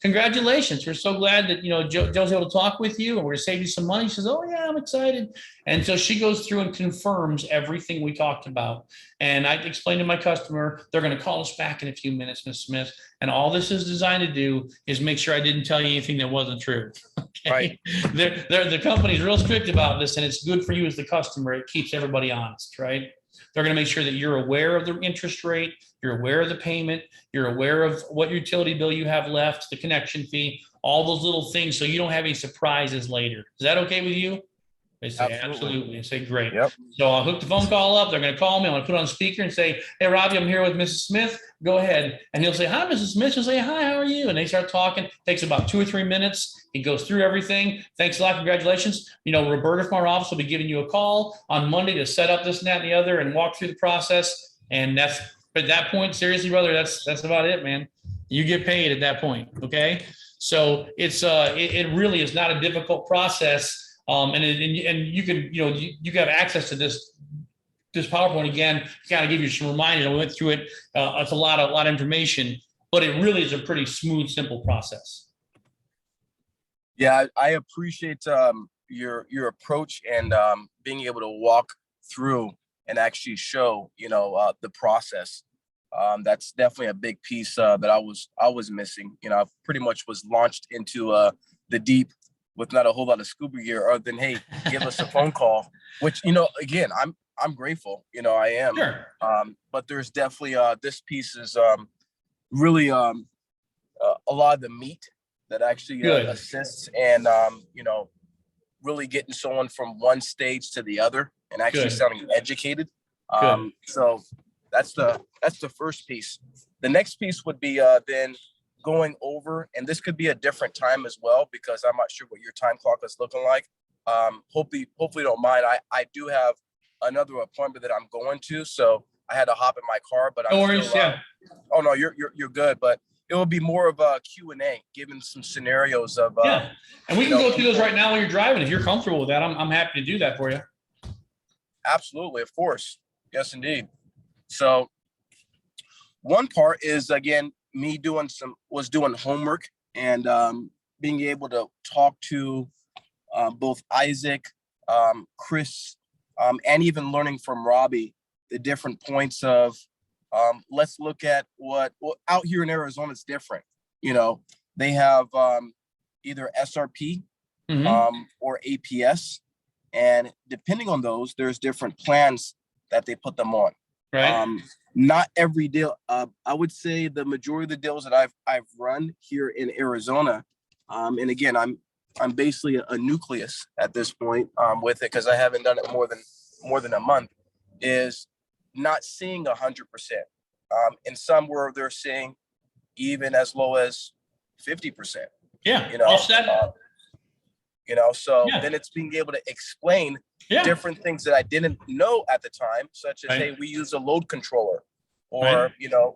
Speaker 1: congratulations. We're so glad that, Joe's able to talk with you, and we're going to save you some money. She says, oh, yeah, I'm excited. And so she goes through and confirms everything we talked about. And I explained to my customer, they're going to call us back in a few minutes, Ms. Smith. And all this is designed to do is make sure I didn't tell you anything that wasn't true. Okay?
Speaker 2: Right.
Speaker 1: The company's real strict about this, and it's good for you as the customer. It keeps everybody honest, right? They're going to make sure that you're aware of the interest rate, you're aware of the payment, you're aware of what utility bill you have left, the connection fee, all those little things, so you don't have any surprises later. Is that okay with you? They say, absolutely. They say, great.
Speaker 2: Yep.
Speaker 1: So I'll hook the phone call up. They're going to call me. I'm going to put it on speaker and say, hey, Robbie, I'm here with Mrs. Smith. Go ahead. And he'll say, hi, Mrs. Smith. She'll say, hi, how are you? And they start talking. It takes about 2 or 3 minutes. He goes through everything. Thanks a lot. Congratulations. Roberta from our office will be giving you a call on Monday to set up this and that and the other and walk through the process. And at that point, seriously, brother, that's about it, man. You get paid at that point. Okay. So it really is not a difficult process. And you can, you have access to this PowerPoint again, kind of give you some reminders. I went through it. It's a lot of information, but it really is a pretty smooth, simple process.
Speaker 2: Yeah, I appreciate your approach and being able to walk through and actually show, the process. That's definitely a big piece that I was missing. I pretty much was launched into the deep with not a whole lot of scuba gear other than, hey, give us a phone call, which, again, I'm grateful, I am.
Speaker 1: Sure.
Speaker 2: But there's definitely this piece is really a lot of the meat that actually assists and, really getting someone from one stage to the other and actually sounding educated. So that's the first piece. The next piece would be then going over, and this could be a different time as well, because I'm not sure what your time clock is looking like. Hopefully don't mind. I do have another appointment that I'm going to, so I had to hop in my car, but
Speaker 1: no worries.
Speaker 2: Oh no, you're good, but it will be more of a Q&A, given some scenarios of
Speaker 1: and we can go through those right now while you're driving. If you're comfortable with that, I'm happy to do that for you.
Speaker 2: Absolutely, of course. Yes, indeed. So one part is, again, me doing homework and being able to talk to both Isaac, Chris, and even learning from Robbie the different points of let's look at what out here in Arizona is different. They have either SRP or APS, and depending on those, there's different plans that they put them on.
Speaker 1: Right.
Speaker 2: Not every deal. I would say the majority of the deals that I've run here in Arizona, and again, I'm basically a nucleus at this point with it, because I haven't done it more than a month, is not seeing 100%. And some where they're seeing even as low as 50%.
Speaker 1: Yeah.
Speaker 2: You know,
Speaker 1: Offset.
Speaker 2: So
Speaker 1: Yeah.
Speaker 2: then it's being able to explain
Speaker 1: Yeah.
Speaker 2: different things that I didn't know at the time, such as,
Speaker 1: Right.
Speaker 2: hey, we use a load controller, or,
Speaker 1: Right.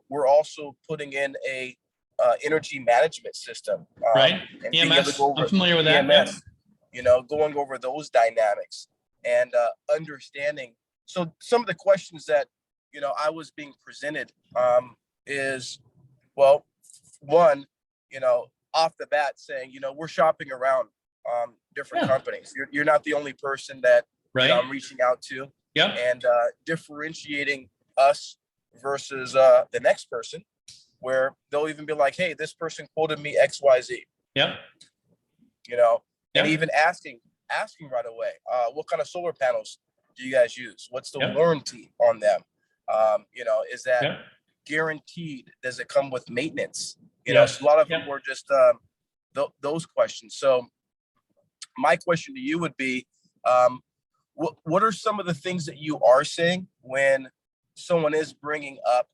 Speaker 2: we're also putting in a energy management system.
Speaker 1: Right.
Speaker 2: And being able to
Speaker 1: EMS.
Speaker 2: go over
Speaker 1: I'm familiar with that.
Speaker 2: EMS, going over those dynamics and understanding. So some of the questions that, I was being presented is, well, one, off the bat saying, we're shopping around different companies. You're not the only person that
Speaker 1: Right.
Speaker 2: I'm reaching out to.
Speaker 1: Yeah.
Speaker 2: And differentiating us versus the next person, where they'll even be like, hey, this person quoted me XYZ.
Speaker 1: Yep.
Speaker 2: And even asking right away, what kind of solar panels do you guys use? What's the warranty on them? Is that guaranteed? Does it come with maintenance? So a lot of them were just those questions. So my question to you would be, what are some of the things that you are saying when someone is bringing up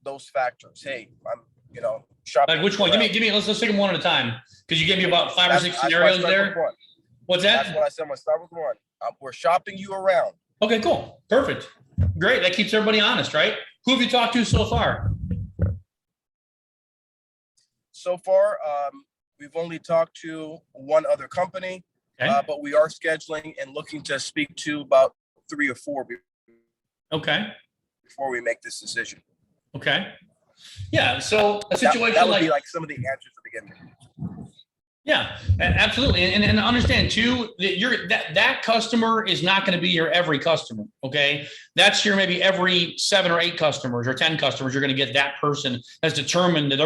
Speaker 2: those factors? Hey, I'm, shopping.
Speaker 1: Like which one? Give me. Let's take them one at a time, because you gave me about 5 or 6 scenarios there. What's that?
Speaker 2: That's what I said. I'm gonna start with one. We're shopping you around.
Speaker 1: Okay, cool, perfect, great. That keeps everybody honest, right? Who have you talked to so far?
Speaker 2: So far, we've only talked to one other company, but we are scheduling and looking to speak to about 3 or 4.
Speaker 1: Okay.
Speaker 2: Before we make this decision.
Speaker 1: Okay. Yeah. So a situation
Speaker 2: that would be like some of the answers to begin with.
Speaker 1: Yeah, absolutely. And understand too, that that customer is not going to be your every customer. Okay. That's your maybe every 7 or 8 customers or 10 customers. You're going to get that person that's determined that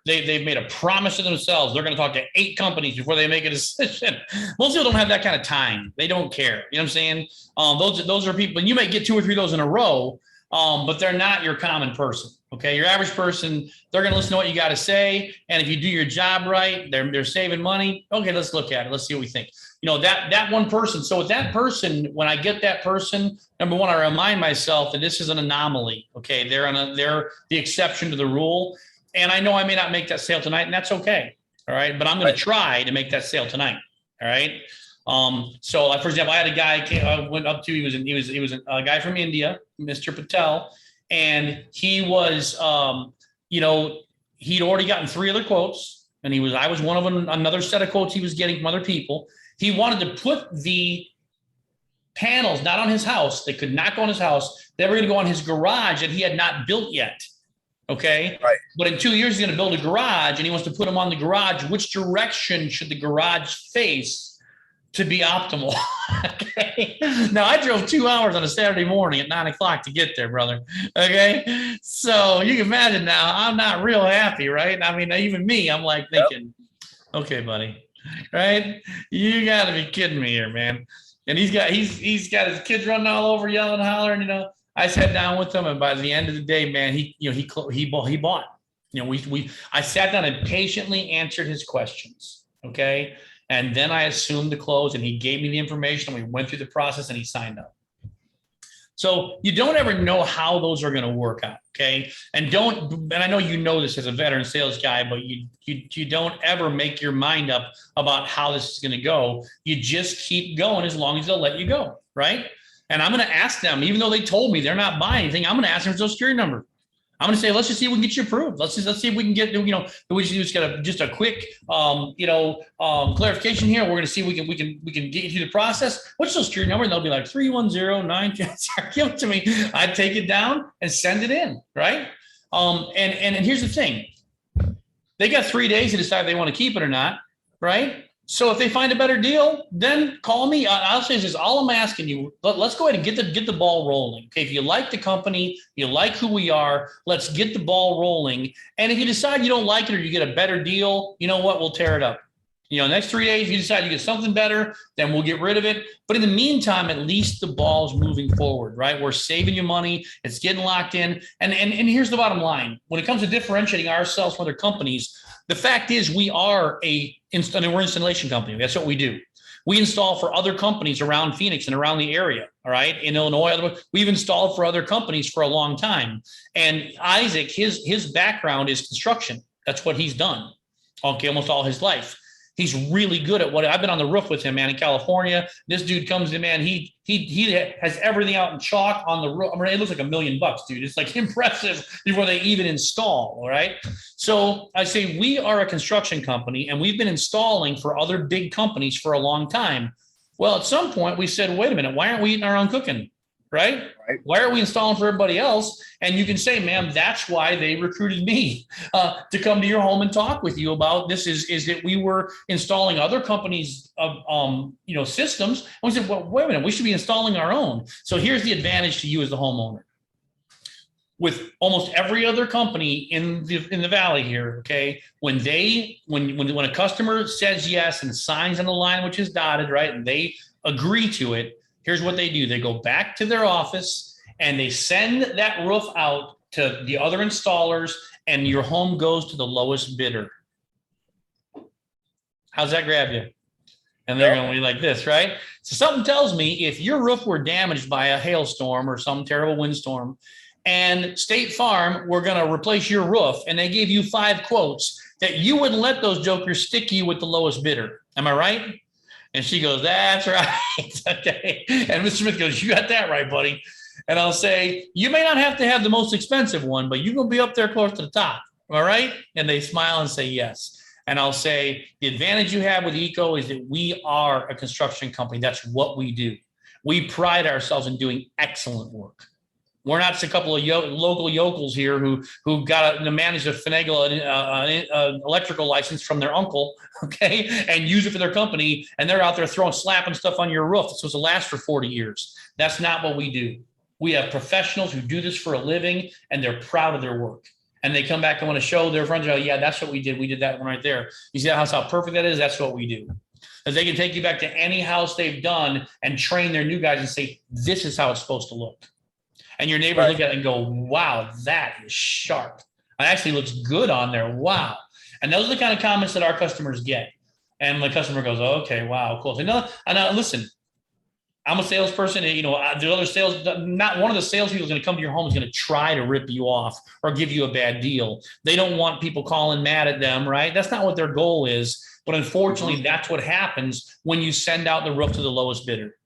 Speaker 1: they've made a promise to themselves. They're going to talk to 8 companies before they make a decision. Most people don't have that kind of time. They don't care. You know what I'm saying? Those are people, and you may get 2 or 3 of those in a row, but they're not your common person. Okay. Your average person, they're going to listen to what you got to say. And if you do your job right, they're saving money. Okay. Let's look at it. Let's see what we think. That one person. So with that person, when I get that person, number one, I remind myself that this is an anomaly. Okay. They're the exception to the rule. And I know I may not make that sale tonight, and that's okay. All right. But I'm going to try to make that sale tonight. All right. So like, for example, I had a guy I went up to, he was a guy from India, Mr. Patel. And he was, he'd already gotten 3 other quotes, and I was one of them, another set of quotes he was getting from other people. He wanted to put the panels not on his house. They could not go on his house. They were going to go on his garage that he had not built yet. Okay. Right. But in 2 years, he's going to build a garage, and he wants to put them on the garage. Which direction should the garage face to be optimal? Okay. Now I drove 2 hours on a Saturday morning at 9 o'clock to get there, brother. Okay. So you can imagine now, I'm not real happy, right? I mean, even me, I'm like thinking, okay, buddy, right? You gotta be kidding me here, man. And he's got his kids running all over, yelling, hollering, I sat down with him, and by the end of the day, man, he bought. I sat down and patiently answered his questions. Okay. And then I assumed the close, and he gave me the information, and we went through the process, and he signed up. So you don't ever know how those are going to work out. Okay. And I know you know this as a veteran sales guy, but you don't ever make your mind up about how this is going to go. You just keep going as long as they'll let you go. Right. And I'm going to ask them, even though they told me they're not buying anything, I'm going to ask them for Social Security number. I'm going to say, let's just see if we can get you approved. Let's see if we can get, we just get just a quick, clarification here. We're going to see if we can get you through the process. What's Social Security number? And they'll be like 310-9. Give it to me. I take it down and send it in. Right. And here's the thing. They got 3 days to decide if they want to keep it or not. Right. So if they find a better deal, then call me. I'll say this, all I'm asking you, let's go ahead and get the ball rolling. Okay. If you like the company, you like who we are, let's get the ball rolling. And if you decide you don't like it, or you get a better deal, you know what? We'll tear it up. Next 3 days, if you decide you get something better, then we'll get rid of it. But in the meantime, at least the ball's moving forward, right? We're saving you money. It's getting locked in. And here's the bottom line. When it comes to differentiating ourselves from other companies, the fact is we're an installation company. That's what we do. We install for other companies around Phoenix and around the area. All right. In Illinois, we've installed for other companies for a long time. And Isaac, his background is construction. That's what he's done. Okay. Almost all his life. He's really good at what I've been on the roof with him, man, in California. This dude comes in, man. He has everything out in chalk on the roof. I mean, it looks like $1 million, dude. It's like impressive before they even install. All right. So I say we are a construction company and we've been installing for other big companies for a long time. Well, at some point we said, wait a minute, why aren't we eating our own cooking? Right? Why are we installing for everybody else? And you can say, ma'am, that's why they recruited me to come to your home and talk with you about this. Is that we were installing other companies' systems. And we said, well, wait a minute, we should be installing our own. So here's the advantage to you as the homeowner. With almost every other company in the valley here, okay, when a customer says yes and signs on the line which is dotted, right, and they agree to it. Here's what they do. They go back to their office and they send that roof out to the other installers and your home goes to the lowest bidder. How's that grab you? And they're going to be like this, right? So something tells me if your roof were damaged by a hailstorm or some terrible windstorm and State Farm were going to replace your roof and they gave you 5 quotes, that you wouldn't let those jokers stick you with the lowest bidder. Am I right? And she goes, that's right. Okay. And Mr. Smith goes, you got that right, buddy. And I'll say, you may not have to have the most expensive one, but you're going to be up there close to the top. All right. And they smile and say yes. And I'll say, the advantage you have with ECO is that we are a construction company. That's what we do. We pride ourselves in doing excellent work. We're not just a couple of local yokels here who got to manage to finagle an electrical license from their uncle, okay, and use it for their company, and they're out there slapping stuff on your roof that's supposed to last for 40 years. That's not what we do. We have professionals who do this for a living, and they're proud of their work. And they come back and want to show their friends, oh, yeah, that's what we did. We did that one right there. You see how perfect that is? That's what we do. Because they can take you back to any house they've done and train their new guys and say, this is how it's supposed to look. And your neighbors look at it and go, wow, that is sharp. It actually looks good on there. Wow. And those are the kind of comments that our customers get. And the customer goes, oh, okay, wow, cool. And listen, I'm a salesperson. And, the other sales, not one of the salespeople is going to come to your home is going to try to rip you off or give you a bad deal. They don't want people calling mad at them, right? That's not what their goal is. But unfortunately, that's what happens when you send out the roof to the lowest bidder.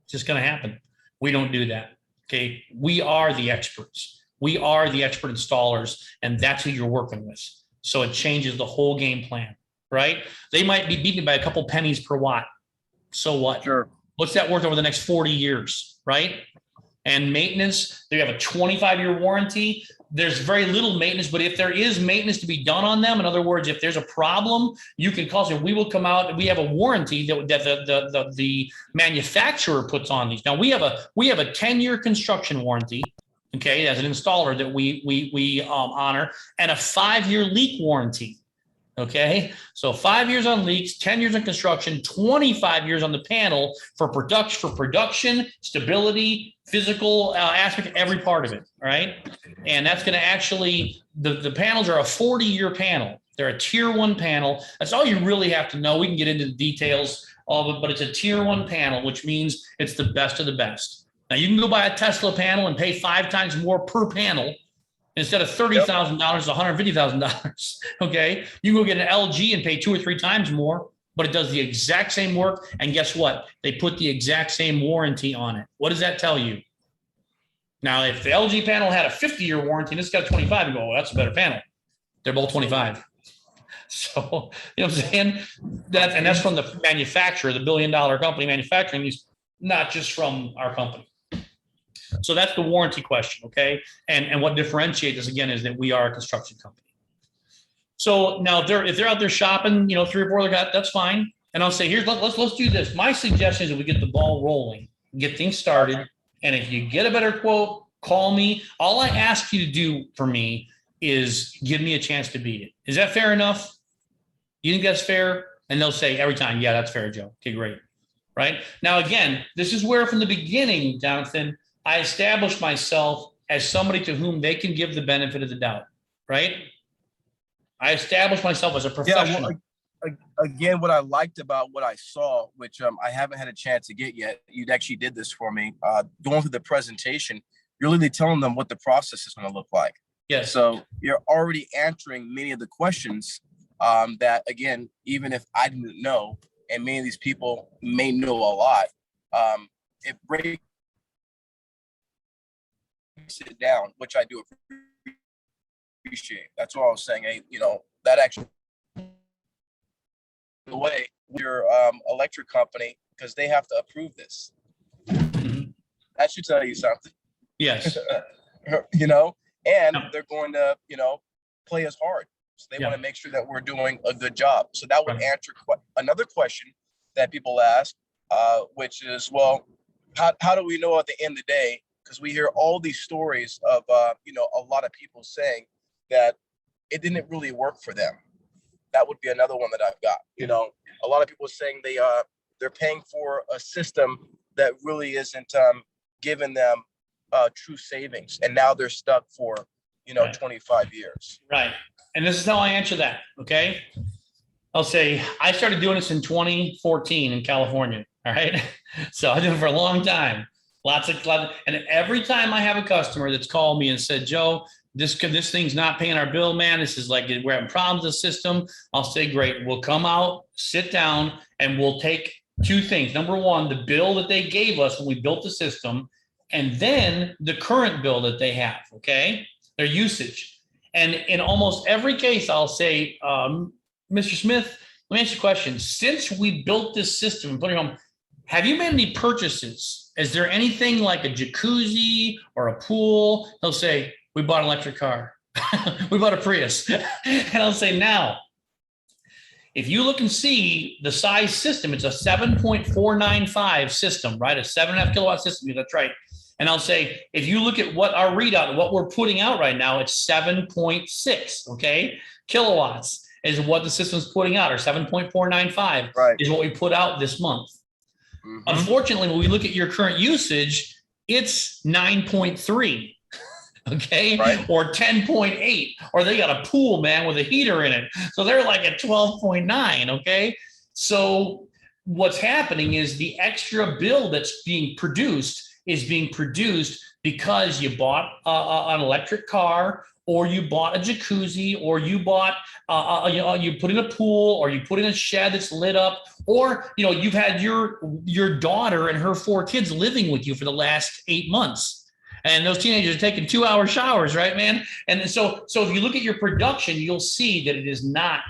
Speaker 1: It's just going to happen. We don't do that. Okay, we are the experts. We are the expert installers, and that's who you're working with. So it changes the whole game plan, right? They might be beaten by a couple pennies per watt. So what?
Speaker 2: Sure.
Speaker 1: What's that worth over the next 40 years, right? And maintenance, they have a 25-year warranty. There's very little maintenance, but if there is maintenance to be done on them, in other words, if there's a problem, you can call us and we will come out and we have a warranty that the manufacturer puts on these. Now we have a 10-year construction warranty, okay, as an installer that we honor, and a 5-year leak warranty. Okay, so 5 years on leaks, 10 years on construction, 25 years on the panel for production, stability, physical aspect, every part of it. All right. And that's going to actually, the panels are a 40-year panel. They're a tier 1 panel. That's all you really have to know. We can get into the details of it, but it's a tier 1 panel, which means it's the best of the best. Now you can go buy a Tesla panel and pay 5 times more per panel. Instead of $30,000, $150,000. Okay, you can go get an LG and pay 2 or 3 times more, but it does the exact same work. And guess what? They put the exact same warranty on it. What does that tell you? Now, if the LG panel had a 50-year warranty and it's got a 25, you go, well, that's a better panel. They're both 25. So, you know what I'm saying? That's from the manufacturer, the billion-dollar company manufacturing these, not just from our company. So that's the warranty question, okay? And what differentiates us, again, is that we are a construction company. So now if they're out there shopping, 3 or 4 other guys, that's fine. And I'll say, let's do this. My suggestion is that we get the ball rolling, get things started. And if you get a better quote, call me. All I ask you to do for me is give me a chance to beat it. Is that fair enough? You think that's fair? And they'll say every time, yeah, that's fair, Joe. Okay, great. Right? Now, again, this is where from the beginning, Jonathan, I established myself as somebody to whom they can give the benefit of the doubt, right? I established myself as a professional.
Speaker 2: Yeah, again, what I liked about what I saw, which I haven't had a chance to get yet, you actually did this for me. Going through the presentation, you're literally telling them what the process is going to look like.
Speaker 1: Yes.
Speaker 2: So you're already answering many of the questions that, again, even if I didn't know, and many of these people may know a lot, it breaks it down, which I do appreciate. That's what I was saying. Hey, that actually the way your electric company, because they have to approve this.
Speaker 1: Mhm.
Speaker 2: That should tell you something.
Speaker 1: Yes.
Speaker 2: And they're going to, play us hard. So they
Speaker 1: Yeah.
Speaker 2: want to make sure that we're doing a good job. So that would
Speaker 1: Right.
Speaker 2: answer another question that people ask, which is, well, how do we know at the end of the day? Because we hear all these stories of, a lot of people saying that it didn't really work for them. That would be another one that I've got. A lot of people saying they're paying for a system that really isn't giving them true savings, and now they're stuck for
Speaker 1: Right.
Speaker 2: 25 years.
Speaker 1: Right. And this is how I answer that. Okay. I'll say I started doing this in 2014 in California. All right. So I did it for a long time. And every time I have a customer that's called me and said, Joe, this thing's not paying our bill, man. This is like, we're having problems with the system. I'll say, great. We'll come out, sit down, and we'll take two things. Number one, the bill that they gave us when we built the system, and then the current bill that they have. Okay. Their usage. And in almost every case, I'll say, Mr. Smith, let me ask you a question. Since we built this system and put it home, have you made any purchases? Is there anything like a jacuzzi or a pool? He'll say, we bought an electric car. We bought a Prius. And I'll say, now, if you look and see the size system, it's a 7.495 system, right? A 7.5 kilowatt system. That's right. And I'll say, if you look at what our readout, what we're putting out right now, it's 7.6, okay? Kilowatts is what the system's putting out, or 7.495
Speaker 2: Right.
Speaker 1: is what we put out this month.
Speaker 2: Mhm.
Speaker 1: Unfortunately, when we look at your current usage, it's 9.3, okay?
Speaker 2: Right.
Speaker 1: Or 10.8, or they got a pool, man, with a heater in it. So they're like at 12.9, okay? So what's happening is the extra bill that's being produced is being produced because you bought an electric car, or you bought a jacuzzi, or you bought, you put in a pool, or you put in a shed that's lit up, or, you've had your daughter and her 4 kids living with you for the last 8 months. And those teenagers are taking 2-hour showers, right, man? And so if you look at your production, you'll see that it is not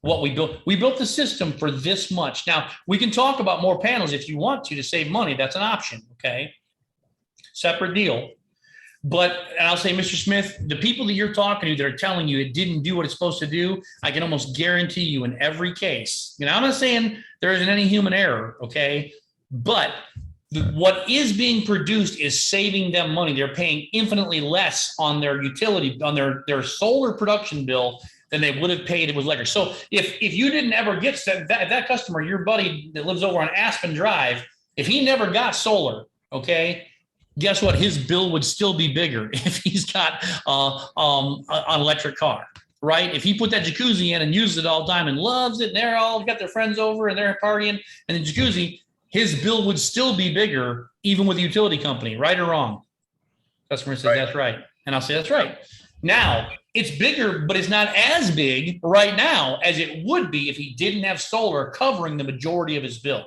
Speaker 1: what we built. We built the system for this much. Now, we can talk about more panels if you want to save money. That's an option, okay? Separate deal. But, and I'll say, Mr. Smith, the people that you're talking to that are telling you it didn't do what it's supposed to do, I can almost guarantee you in every case, I'm not saying there isn't any human error, okay? But what is being produced is saving them money. They're paying infinitely less on their utility, on their solar production bill than they would have paid with electric. So if you didn't ever get that customer, your buddy that lives over on Aspen Drive, if he never got solar, okay, guess what? His bill would still be bigger if he's got an electric car, right? If he put that jacuzzi in and uses it all the time and loves it, and they're all got their friends over and they're partying and the jacuzzi, his bill would still be bigger even with the utility company, right or wrong? Customer says, that's right. And I'll say, that's right. Now, it's bigger, but it's not as big right now as it would be if he didn't have solar covering the majority of his bill.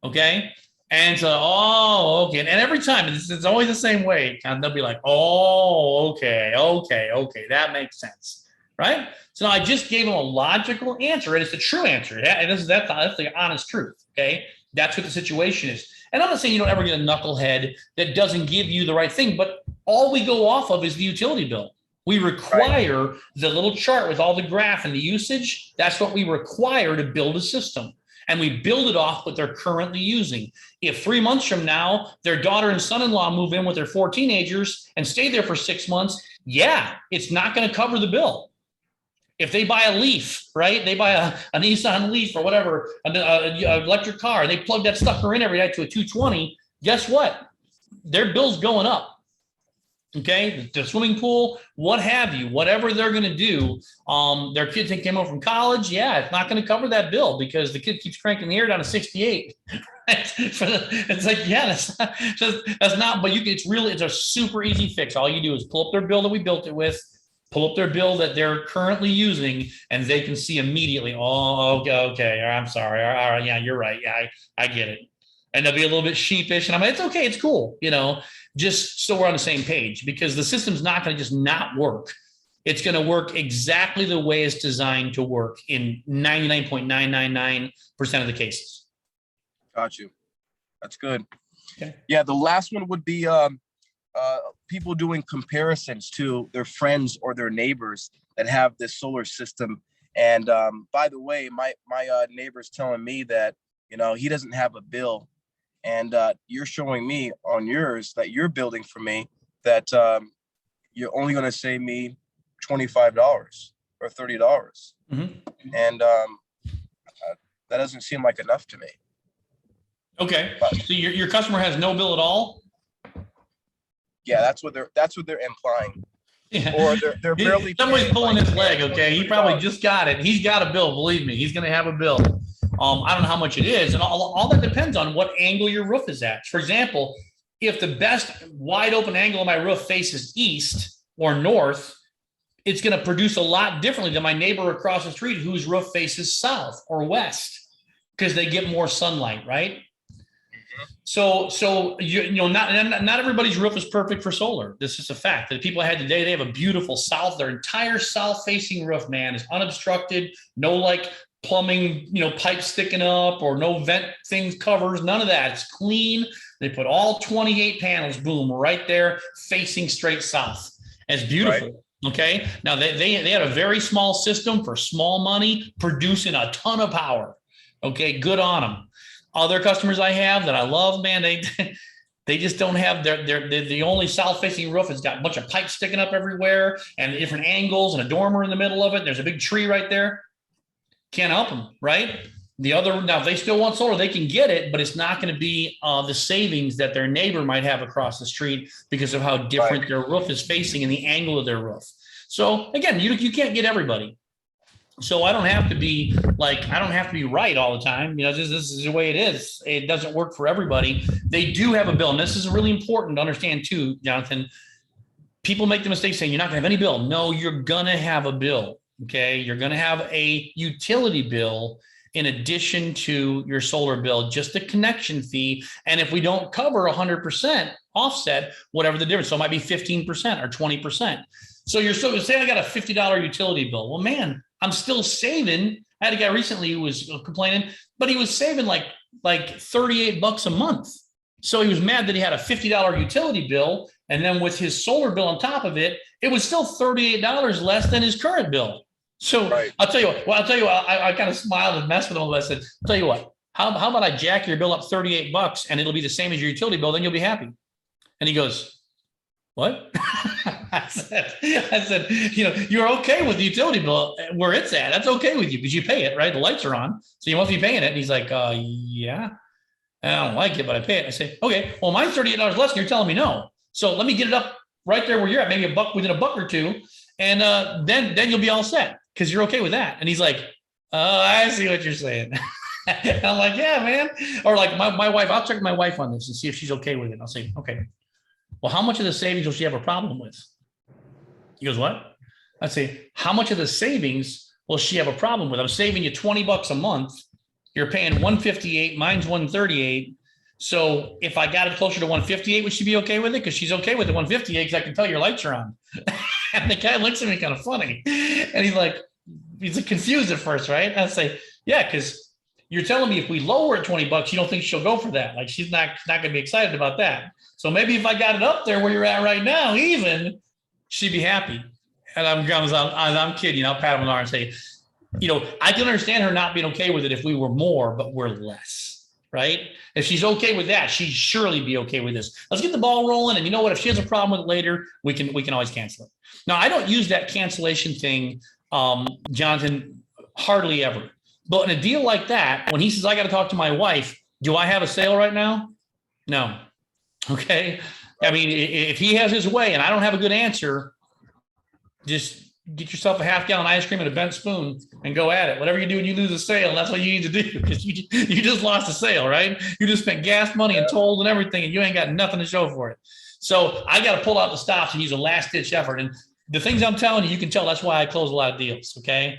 Speaker 1: Okay? And so, okay. And every time, it's always the same way. And they'll be like, okay, that makes sense, right? So now I just gave them a logical answer, and it's the true answer. And that's the honest truth, okay? That's what the situation is. And I'm not saying you don't ever get a knucklehead that doesn't give you the right thing, but all we go off of is the utility bill. We require the little chart with all the graph and the usage. That's what we require to build a system. And we build it off what they're currently using. If 3 months from now, their daughter and son-in-law move in with their 4 teenagers and stay there for 6 months, it's not going to cover the bill. If they buy a Leaf, right? They buy a Nissan Leaf or whatever, an electric car, and they plug that sucker in every day to a 220, guess what? Their bill's going up. Okay, the swimming pool, what have you, whatever they're going to do. Their kids came home from college. Yeah, it's not going to cover that bill because the kid keeps cranking the air down to 68. It's like, yeah, that's not, but it's a super easy fix. All you do is pull up their bill that we built it with, pull up their bill that they're currently using, and they can see immediately, oh, okay, I'm sorry. All right, yeah, you're right. Yeah, I get it. And they'll be a little bit sheepish. And I'm like, it's okay, it's cool, just so we're on the same page, because the system's not going to just not work. It's going to work exactly the way it's designed to work in 99.999% of the cases.
Speaker 2: Got you. That's good.
Speaker 1: Okay.
Speaker 2: Yeah, the last one would be people doing comparisons to their friends or their neighbors that have this solar system. And by the way, my neighbor's telling me that he doesn't have a bill, and you're showing me on yours that you're building for me that you're only going to save me $25 or $30, and that doesn't seem like enough to me.
Speaker 1: Okay, so your customer has no bill at all?
Speaker 2: Yeah, that's what they're implying.
Speaker 1: Yeah.
Speaker 2: Or they're barely.
Speaker 1: Somebody's pulling his leg. Okay, he probably just got it. He's got a bill. Believe me, he's going to have a bill. I don't know how much it is, and all that depends on what angle your roof is at. For example, if the best wide open angle of my roof faces east or north, it's going to produce a lot differently than my neighbor across the street whose roof faces south or west, because they get more sunlight, right? So not everybody's roof is perfect for solar. This is a fact. The people I had today, they have a beautiful south. Their entire south facing roof, man, is unobstructed. No like plumbing, pipes sticking up or no vent things covers. None of that. It's clean. They put all 28 panels, boom, right there, facing straight south. And it's beautiful. Right. Okay. Now they had a very small system for small money, producing a ton of power. Okay, good on them. Other customers I have that I love, man, they just don't have the only south facing roof has got a bunch of pipes sticking up everywhere and different angles and a dormer in the middle of it. There's a big tree right there. Can't help them, right? Now, if they still want solar, they can get it, but it's not going to be the savings that their neighbor might have across the street because of how different their roof is facing and the angle of their roof. So again, you can't get everybody. So I don't have to be right all the time. This is the way it is. It doesn't work for everybody. They do have a bill. And this is really important to understand too, Jonathan. People make the mistake saying you're not going to have any bill. No, you're going to have a bill. Okay. You're going to have a utility bill in addition to your solar bill, just a connection fee. And if we don't cover 100% offset, whatever the difference, so it might be 15% or 20%. So you're still say I got a $50 utility bill. Well, man, I'm still saving. I had a guy recently who was complaining, but he was saving like $38 a month. So he was mad that he had a $50 utility bill. And then with his solar bill on top of it, it was still $38 less than his current bill. So I'll tell you what, I kind of smiled and messed with him. I said, I'll tell you what, how about I jack your bill up $38 and it'll be the same as your utility bill, then you'll be happy. And he goes, what? I said, you're okay with the utility bill where it's at. That's okay with you because you pay it, right? The lights are on. So you must be paying it. And he's like, yeah, I don't like it, but I pay it. I say, okay, well, mine's $38 less and you're telling me no. So let me get it up right there where you're at, maybe within a buck or two. And then you'll be all set because you're okay with that. And he's like, oh, I see what you're saying. And I'm like, yeah, man. Or like my wife, I'll check my wife on this and see if she's okay with it. I'll say, okay, well, how much of the savings will she have a problem with? He goes, what? I'd say, how much of the savings will she have a problem with? I'm saving you $20 a month. You're paying $158, mine's $138. So if I got it closer to $158, would she be okay with it? Because she's okay with the $158 because I can tell your lights are on. And the guy looks at me kind of funny. And he's like confused at first, right? And I say, yeah, because you're telling me if we lower it $20, you don't think she'll go for that. Like she's not going to be excited about that. So maybe if I got it up there where you're at right now, even she'd be happy. And I'm kidding. I'll pat him on the arm and say, I can understand her not being okay with it if we were more, but we're less, right? If she's okay with that, she'd surely be okay with this. Let's get the ball rolling. And you know what? If she has a problem with it later, we can always cancel it. Now, I don't use that cancellation thing, Jonathan, hardly ever. But in a deal like that, when he says, I got to talk to my wife, do I have a sale right now? No. Okay. I mean, if he has his way and I don't have a good answer, just get yourself a half-gallon ice cream and a bent spoon and go at it. Whatever you do when you lose a sale, that's what you need to do, because you just lost a sale, right? You just spent gas money and tolls and everything, and you ain't got nothing to show for it. So I got to pull out the stops and use a last-ditch effort. And the things I'm telling you, you can tell that's why I close a lot of deals, okay?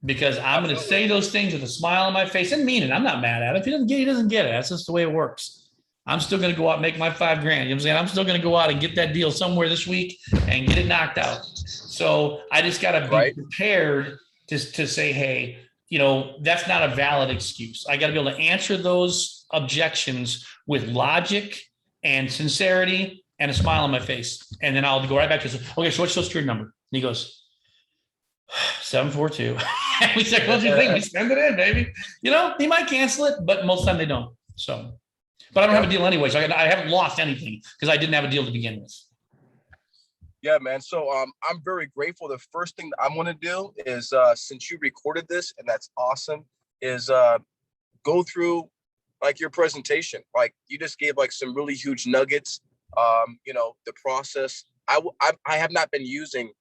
Speaker 1: Because I'm going to say those things with a smile on my face and mean it. I'm not mad at it. If he doesn't get it, he doesn't get it. That's just the way it works. I'm still going to go out and make my $5,000. You know what I'm saying? I'm still going to go out and get that deal somewhere this week and get it knocked out. So I just got to be prepared to say, hey, you know, that's not a valid excuse. I got to be able to answer those objections with logic and sincerity and a smile on my face. And then I'll go right back to, okay, so what's your social security number? And he goes, 742. We said, what's your thing? We send it in, baby. You know, he might cancel it, but most of the time they don't. So, but I don't have a deal anyway. So I haven't lost anything because I didn't have a deal to begin with.
Speaker 2: Yeah, man. So I'm very grateful. The first thing that I'm going to do is, since you recorded this, and that's awesome, is go through like your presentation. Like you just gave like some really huge nuggets. You know, the process. I have not been using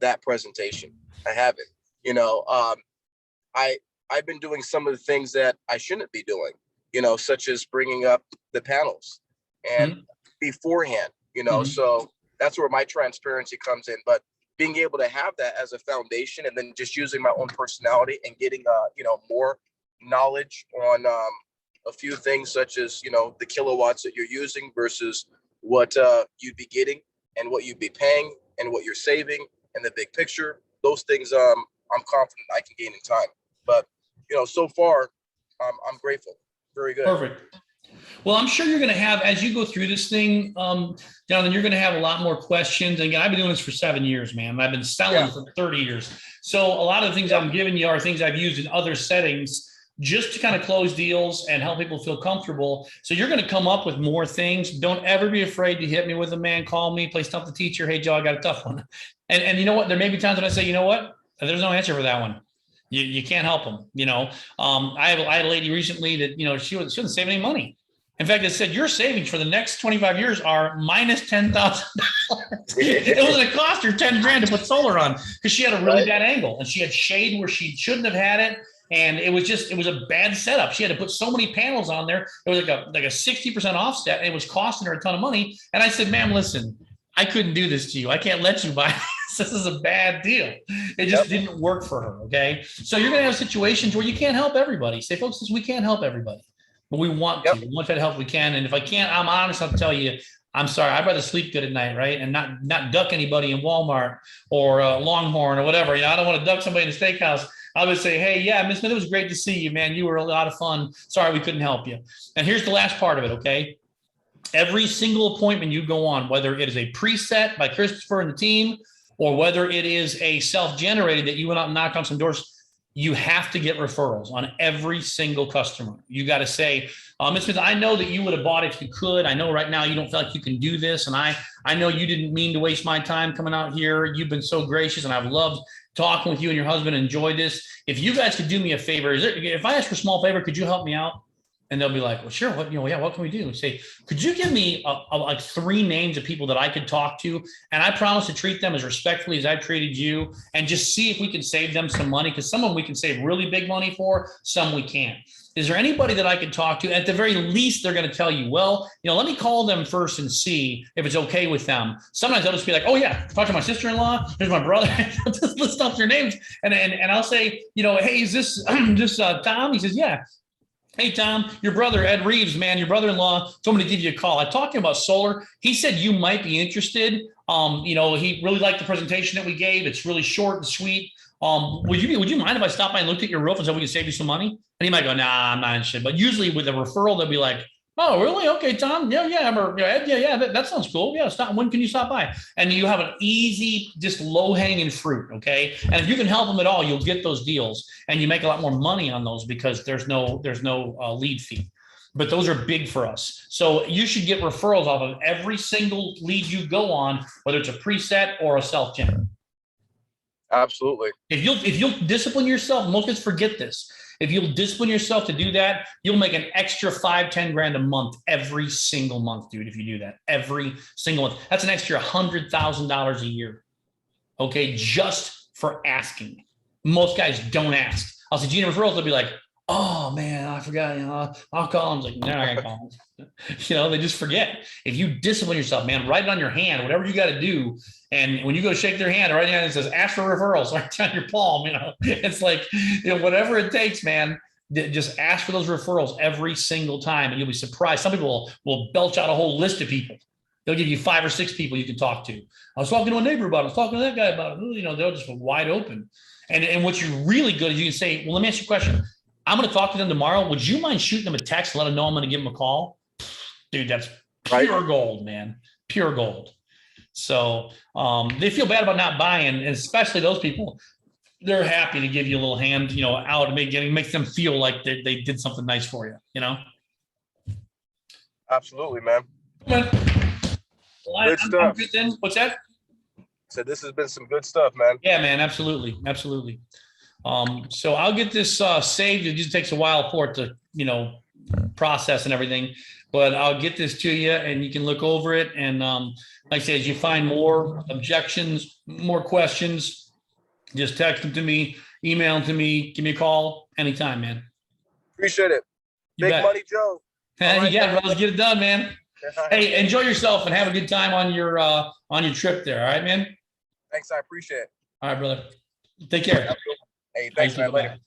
Speaker 2: that presentation. I haven't. You know, I've been doing some of the things that I shouldn't be doing. You know, such as bringing up the panels and beforehand. You know, so that's where my transparency comes in. But being able to have that as a foundation and then just using my own personality and getting, you know, more knowledge on a few things such as, you know, the kilowatts that you're using versus what you'd be getting and what you'd be paying and what you're saving and the big picture. Those things I'm confident I can gain in time. But, you know, so far, I'm grateful. Very good.
Speaker 1: Perfect. Well, I'm sure you're going to have, as you go through this thing, Jonathan, you're going to have a lot more questions. And again, I've been doing this for 7 years, man. I've been selling for 30 years. So a lot of the things I'm giving you are things I've used in other settings just to kind of close deals and help people feel comfortable. So you're going to come up with more things. Don't ever be afraid to hit me with a man, call me, play stump the teacher. Hey, Joe, I got a tough one. And you know what? There may be times when I say, you know what? There's no answer for that one. You can't help them. You know, I had a lady recently that, you know, she wasn't saving any money. In fact, it said your savings for the next 25 years are minus $10,000. It was going to cost her $10,000 to put solar on because she had a really bad angle and she had shade where she shouldn't have had it. And it was a bad setup. She had to put so many panels on there. It was like a 60% offset. And it was costing her a ton of money. And I said, ma'am, listen, I couldn't do this to you. I can't let you buy this. This is a bad deal. It just didn't work for her. Okay. So you're going to have situations where you can't help everybody. Say, folks, we can't help everybody. But we want to. We want that help we can. And if I can't, I'm honest, I'll tell you, I'm sorry. I'd rather sleep good at night, right? And not duck anybody in Walmart or Longhorn or whatever. You know, I don't want to duck somebody in a steakhouse. I would say, hey, yeah, Miss Smith, it was great to see you, man. You were a lot of fun. Sorry we couldn't help you. And here's the last part of it, okay? Every single appointment you go on, whether it is a preset by Christopher and the team, or whether it is a self-generated that you went out and knocked on some doors, you have to get referrals on every single customer. You got to say, Ms. Smith, I know that you would have bought it if you could. I know right now you don't feel like you can do this. And I know you didn't mean to waste my time coming out here. You've been so gracious and I've loved talking with you and your husband. Enjoyed this. If you guys could do me a favor, if I ask for a small favor, could you help me out? And they'll be like, well, sure. What can we do? Say, could you give me like 3 names of people that I could talk to? And I promise to treat them as respectfully as I've treated you and just see if we can save them some money. Because some of them we can save really big money for, some we can't. Is there anybody that I could talk to? At the very least, they're going to tell you, well, you know, let me call them first and see if it's okay with them. Sometimes they'll just be like, oh yeah, talk to my sister-in-law. Here's my brother. Just list off their names. And I'll say, you know, hey, is this Tom? He says, yeah. Hey, Tom, your brother, Ed Reeves, man, your brother-in-law told me to give you a call. I talked to him about solar. He said you might be interested. You know, he really liked the presentation that we gave. It's really short and sweet. Would you mind if I stopped by and looked at your roof and said we could save you some money? And he might go, nah, I'm not interested. But usually with a referral, they'll be like, oh, really? Okay, Tom. Yeah. Or, Ed, yeah. That sounds cool. Yeah, stop. When can you stop by? And you have an easy, just low-hanging fruit. Okay. And if you can help them at all, you'll get those deals, and you make a lot more money on those because there's no lead fee. But those are big for us. So you should get referrals off of every single lead you go on, whether it's a preset or a self-gen.
Speaker 2: Absolutely.
Speaker 1: If you'll discipline yourself, most kids forget this. If you'll discipline yourself to do that, you'll make an extra 5-10 grand a month every single month, dude. If you do that every single month, that's an extra $100,000 a year. Okay, just for asking. Most guys don't ask. I'll say, Gina referrals, they'll be like, oh man, I forgot, I'll call them. It's like, no, I can't call them. They just forget. If you discipline yourself, man, write it on your hand, whatever you got to do. And when you go shake their hand, right now it says, ask for referrals, right down your palm, it's like, whatever it takes, man, just ask for those referrals every single time. And you'll be surprised. Some people will belch out a whole list of people. They'll give you 5 or 6 people you can talk to. I was talking to a neighbor about it. I was talking to that guy about it. They'll just be wide open. And what you're really good is you can say, well, let me ask you a question. I'm going to talk to them tomorrow. Would you mind shooting them a text, let them know I'm going to give them a call? Dude, that's pure gold, man. Pure gold. So they feel bad about not buying, and especially those people. They're happy to give you a little hand, out and make them feel like they did something nice for you,
Speaker 2: Absolutely, man.
Speaker 1: Well,
Speaker 2: Good stuff.
Speaker 1: I'm good then. What's that?
Speaker 2: So this has been some good stuff, man.
Speaker 1: Yeah, man. Absolutely. Absolutely. So I'll get this saved. It just takes a while for it to, process and everything, but I'll get this to you and you can look over it. And like I said, as you find more objections, more questions, just text them to me, email them to me, give me a call anytime, man.
Speaker 2: Appreciate it.
Speaker 1: You
Speaker 2: Big
Speaker 1: bet.
Speaker 2: Money Joe.
Speaker 1: Yeah, bro, let's get it done, man. Hey, enjoy yourself and have a good time on your trip there. All right, man.
Speaker 2: Thanks. I appreciate it.
Speaker 1: All right, brother. Take care.
Speaker 2: Hey, thanks, man. Later.